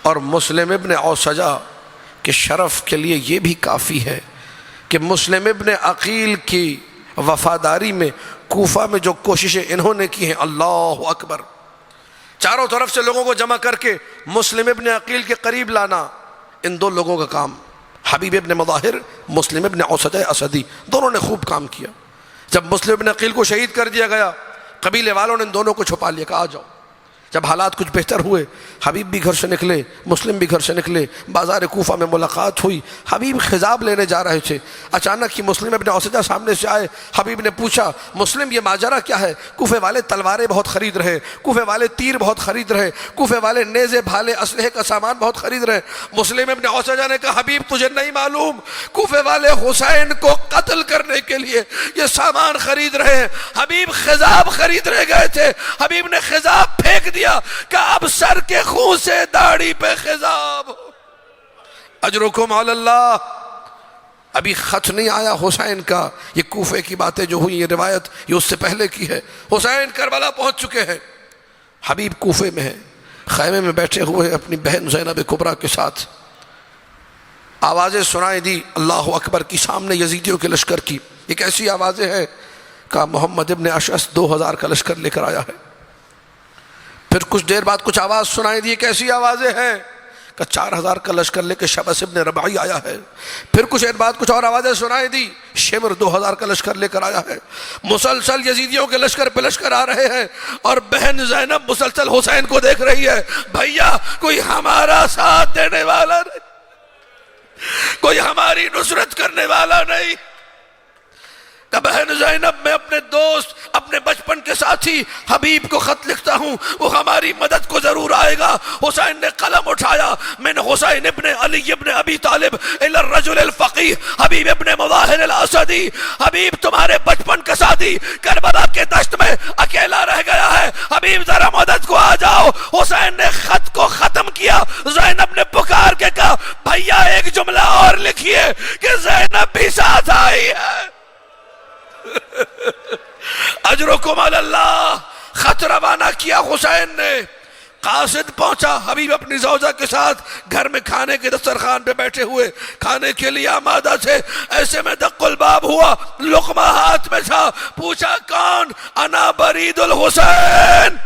اور مسلم ابن اوسجہ کے شرف کے لیے یہ بھی کافی ہے کہ مسلم ابن عقیل کی وفاداری میں کوفہ میں جو کوششیں انہوں نے کی ہیں، اللہ اکبر. چاروں طرف سے لوگوں کو جمع کر کے مسلم ابن عقیل کے قریب لانا، ان دو لوگوں کا کام. حبیب ابن مظاہر، مسلم ابن اوسجہ اسدی، دونوں نے خوب کام کیا. جب مسلم ابن عقیل کو شہید کر دیا گیا، قبیلے والوں نے ان دونوں کو چھپا لیا، کہا آ جاؤ. جب حالات کچھ بہتر ہوئے، حبیب بھی گھر سے نکلے، مسلم بھی گھر سے نکلے. بازار کوفہ میں ملاقات ہوئی. حبیب خضاب لینے جا رہے تھے، اچانک ہی مسلم ابن اوسجہ سامنے سے آئے. حبیب نے پوچھا مسلم یہ ماجرا کیا ہے؟ کوفے والے تلواریں بہت خرید رہے، کوفے والے تیر بہت خرید رہے، کوفے والے نیزے بھالے اسلحے کا سامان بہت خرید رہے. مسلم ابن اوسجہ نے کہا حبیب تجھے نہیں معلوم، کوفے والے حسین کو قتل کرنے کے لیے یہ سامان خرید رہے ہیں. حبیب خضاب خریدنے گئے تھے، حبیب نے خضاب پھینک دیا کہ اب سر کے خون سے داڑھی پہ خضاب. اجرکم علی اللہ. ابھی خط نہیں آیا حسین کا. یہ کوفے کی باتیں جو ہوئی، یہ روایت یہ اس سے پہلے کی ہے. حسین کربلا پہنچ چکے ہیں، حبیب کوفے میں ہیں، خیمے میں بیٹھے ہوئے اپنی بہن زینب کبریٰ کے ساتھ. آوازیں سنائی دی اللہ اکبر کی سامنے یزیدیوں کے لشکر کی. یہ کیسی آوازیں ہیں؟ کہا محمد ابن اشعث 2000 کا لشکر لے کر آیا ہے. پھر کچھ دیر بعد کچھ آواز سنائی دی. کیسی آوازیں ہیں؟ کہ 4000 کا لشکر لے کے شبس ابن ربعی آیا ہے. پھر کچھ دیر بعد کچھ اور آوازیں سنائی دی. شمر 2000 کا لشکر لے کر آیا ہے. مسلسل یزیدیوں کے لشکر پہ لشکر آ رہے ہیں، اور بہن زینب مسلسل حسین کو دیکھ رہی ہے. بھیا کوئی ہمارا ساتھ دینے والا نہیں، کوئی ہماری نصرت کرنے والا نہیں. کہ بہن زینب میں اپنے دوست، اپنے بچپن کے ساتھی حبیب کو خط لکھتا ہوں، وہ ہماری مدد کو ضرور آئے گا. حسین نے قلم اٹھایا. من حسین ابن علی ابن ابی طالب الی الرجل الفقیہ حبیب ابن مظاہر الاسدی. حبیب تمہارے بچپن کا ساتھی کربلا کے دشت میں اکیلا رہ گیا ہے، حبیب ذرا مدد کو آ جاؤ. حسین نے خط کو ختم کیا. زینب نے پکار کے کہا بھیا ایک جملہ اور لکھیے کہ زینب بھی ساتھ آئی ہے. اجرکم علی اللہ. خط روانہ کیا حسین نے. قاصد پہنچا. حبیب اپنی زوجہ کے ساتھ گھر میں کھانے کے دسترخوان پہ بیٹھے ہوئے کھانے کے لیے آمادہ تھے. ایسے میں دق الباب ہوا، لقمہ ہاتھ میں تھا. پوچھا کون؟ انا برید الحسین،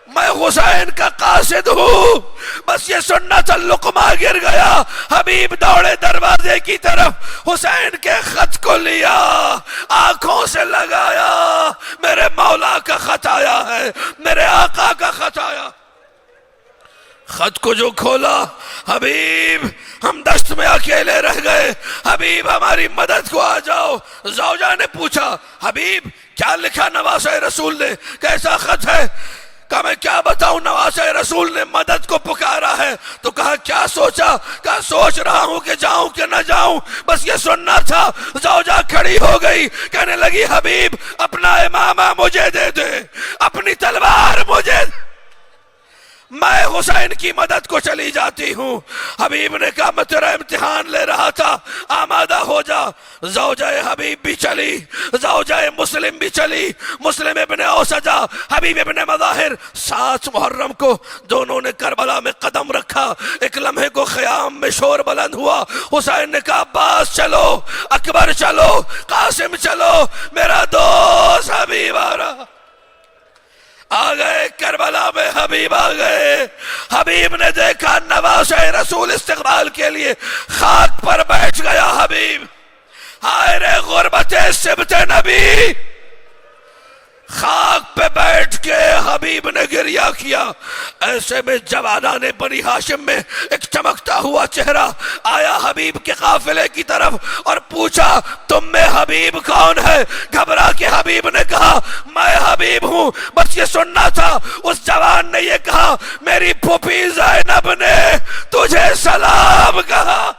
میں حسین کا قاصد ہوں. بس یہ سننا تھا لقمہ گر گیا. حبیب دوڑے دروازے کی طرف، حسین کے خط کو لیا، آنکھوں سے لگایا. میرے مولا کا خط آیا ہے، میرے آقا کا خط آیا. خط کو جو کھولا، حبیب ہم دشت میں اکیلے رہ گئے، حبیب ہماری مدد کو آ جاؤ۔ زوجہ نے پوچھا حبیب کیا لکھا نواسۂ رسول نے، کیسا خط ہے؟ کہا میں کیا بتاؤں، نواسۂ رسول نے مدد کو پکارا ہے۔ تو کہا کیا سوچا؟ کہا سوچ رہا ہوں کہ جاؤں کہ نہ جاؤں، بس یہ سننا تھا۔ زوجہ کھڑی ہو گئی، کہنے لگی حبیب اپنا امامہ مجھے دے دے، اپنی تلوار مجھے، میں حسین کی مدد کو چلی جاتی ہوں۔ حبیب نے کہا میں تیرا امتحان لے رہا تھا، آمادہ ہو جا۔ زوجہ حبیب بھی چلی، زوجہ مسلم بھی چلی، مسلم ابن اوسجہ، حبیب ابن مظاہر۔ 7 محرم کو دونوں نے کربلا میں قدم رکھا۔ ایک لمحے کو خیام میں شور بلند ہوا، حسین نے کہا عباس چلو، اکبر چلو، قاسم چلو، میرا دوست حبیب آ رہا۔ آ گئے کربلا میں، حبیب آ گئے۔ حبیب نے دیکھا نواسۂ رسول استقبال کے لیے خاک پر بیٹھ گیا۔ حبیب ہائے رے غربت سبت نبی، خاک پہ بیٹھ کے حبیب نے گریہ کیا۔ ایسے میں جوانان بنی ہاشم میں ایک چمکتا ہوا چہرہ آیا حبیب کے قافلے کی طرف اور پوچھا تم میں حبیب کون ہے؟ گھبرا کے حبیب نے کہا میں حبیب ہوں۔ بس یہ سننا تھا، اس جوان نے یہ کہا میری پھوپھی زینب نے تجھے سلام کہا۔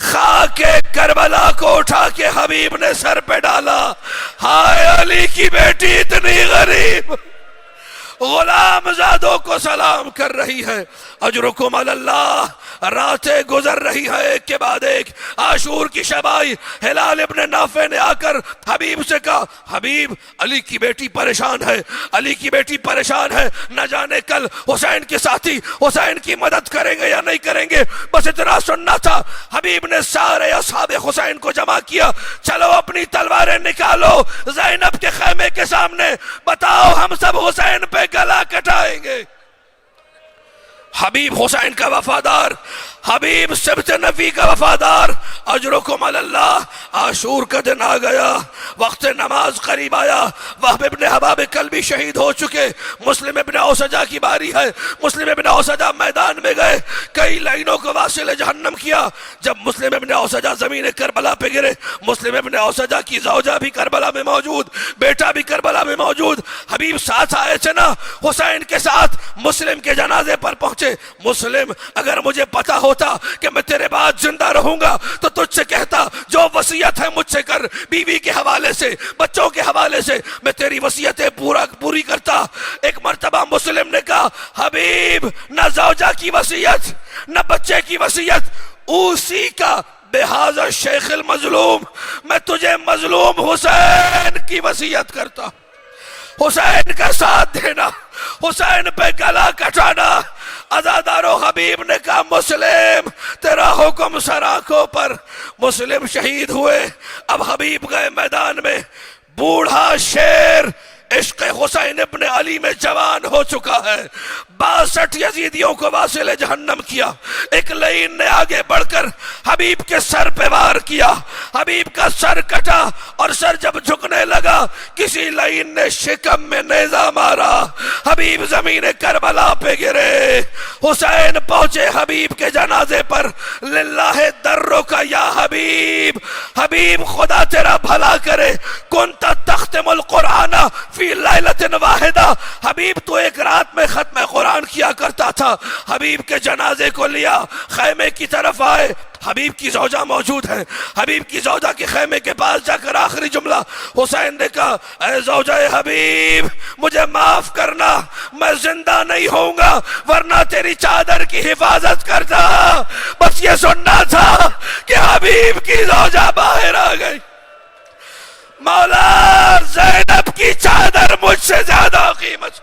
خاک کربلا کو اٹھا کے حبیب نے سر پہ ڈالا۔ ہائے علی کی بیٹی اتنی غریب، غلام زادوں کو سلام کر رہی ہے۔ اجرکم علی اللہ، راتیں گزر رہی ہے ایک کے بعد ایک۔ عاشور کی شب آئی، ہلال ابن نافع نے آ کر حبیب سے کہا حبیب علی کی بیٹی پریشان ہے، علی کی بیٹی پریشان ہے، نہ جانے کل حسین کے ساتھی حسین کی مدد کریں گے یا نہیں کریں گے۔ بس اتنا سننا تھا۔ حبیب نے سارے اصحاب حسین کو جمع کیا، چلو اپنی تلواریں نکالو زینب کے خیمے کے سامنے، بتاؤ ہم سب حسین پہ گلا کٹائیں گے۔ حبیب حسین کا وفادار، حبیب سبت نبی کا وفادار۔ اجرکم علی اللہ۔ عاشور کا دن آ گیا، وقت نماز قریب آیا، وہب ابن حباب کلبی شہید ہو چکے، مسلم ابن اوسجہ کی باری ہے۔ مسلم ابن اوسجہ میدان میں گئے، کئی لائنوں کو واصل جہنم کیا۔ جب مسلم ابن اوسجہ زمین کربلا پہ گرے، مسلم ابن اوسجہ کی زوجہ بھی کربلا میں موجود، بیٹا بھی کربلا میں موجود۔ حبیب ساتھ آئے تھے نا، حسین کے ساتھ مسلم کے جنازے پر پہنچے۔ مسلم اگر مجھے پتا ہوتا کہ میں تیرے بعد زندہ رہوں گا تو تجھ سے کہتا جو وصیت ہے مجھ سے کر، بیوی کے حوالے سے، بچوں کے حوالے سے، میں تیری وصیتیں پوری کرتا۔ ایک مرتبہ مسلم نے کہا حبیب نہ زوجہ کی وصیت نہ بچے کی وصیت، اوسی کا بہذا الشیخ المظلوم، میں تجھے مظلوم حسین کی وصیت کرتا، حسین کا ساتھ دینا، حسین پہ گلا کٹانا۔ عزادارو حبیب نے کہا مسلم تیرا حکم سر آنکھوں پر۔ مسلم شہید ہوئے۔ اب حبیب گئے میدان میں، بوڑھا شیر عشق حسین ابن علی میں جوان ہو چکا ہے، 62 یزیدیوں کو واصل جہنم کیا۔ ایک لعین نے آگے بڑھ کر حبیب کے سر پہ وار کیا، حبیب کا سر کٹا اور سر جب جھکنے لگا کسی لعین نے شکم میں نیزہ مارا، حبیب زمین کربلا پہ گرے۔ حسین پہنچے حبیب کے جنازے پر، للہ درک یا حبیب، حبیب خدا تیرا بھلا کرے، کنت تختم القرآن فی لیلۃ واحدہ، حبیب تو ایک رات میں ختم قرآن کیا کرتا تھا۔ حبیب کے جنازے کو لیا، خیمے کی طرف آئے، حبیب کی زوجہ موجود ہے۔ حبیب کی زوجہ کے خیمے کے پاس جا کر آخری جملہ حسین نے کہا اے زوجہ حبیب مجھے معاف کرنا، میں زندہ نہیں ہوں گا ورنہ تیری چادر کی حفاظت کرتا۔ بس یہ سننا تھا کہ حبیب کی زوجہ باہر آ گئی، مولا زینب کی چادر مجھ سے زیادہ قیمت۔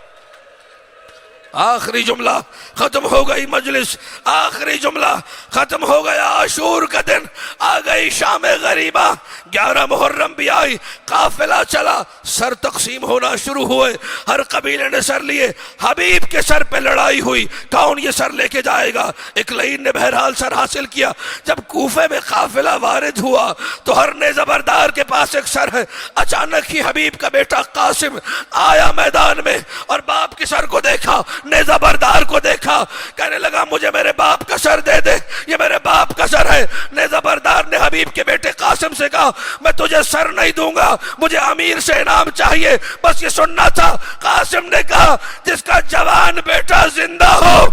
آخری جملہ ختم ہو گئی مجلس، آخری جملہ ختم ہو گیا۔ عاشور کا دن آ گئی، شام غریبہ، 11 محرم بھی آئی، قافلہ چلا، سر تقسیم ہونا شروع ہوئے، ہر قبیلے نے سر لیے۔ حبیب کے سر پہ لڑائی ہوئی، کون یہ سر لے کے جائے گا؟ ایک لعین نے بہرحال سر حاصل کیا۔ جب کوفے میں قافلہ وارد ہوا تو ہر نے زبردار کے پاس ایک سر ہے۔ اچانک ہی حبیب کا بیٹا قاسم آیا میدان میں اور باپ کے سر کو دیکھا، نیزہ بردار کو دیکھا، کہنے لگا مجھے میرے باپ کا سر دے دے، یہ میرے باپ کا سر ہے۔ نیزہ بردار نے حبیب کے بیٹے قاسم سے کہا میں تجھے سر نہیں دوں گا، مجھے امیر سے انعام چاہیے، بس یہ سننا تھا۔ قاسم نے کہا جس کا جوان بیٹا زندہ ہو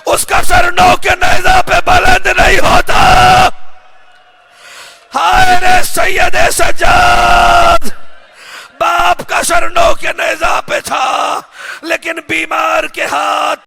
اس کا سر نو کے نیزہ پہ بلند نہیں ہوتا۔ ہائے رے سید سجاد، باپ کا سر نو کے نیزہ پہ تھا لیکن بیمار کے ہاتھ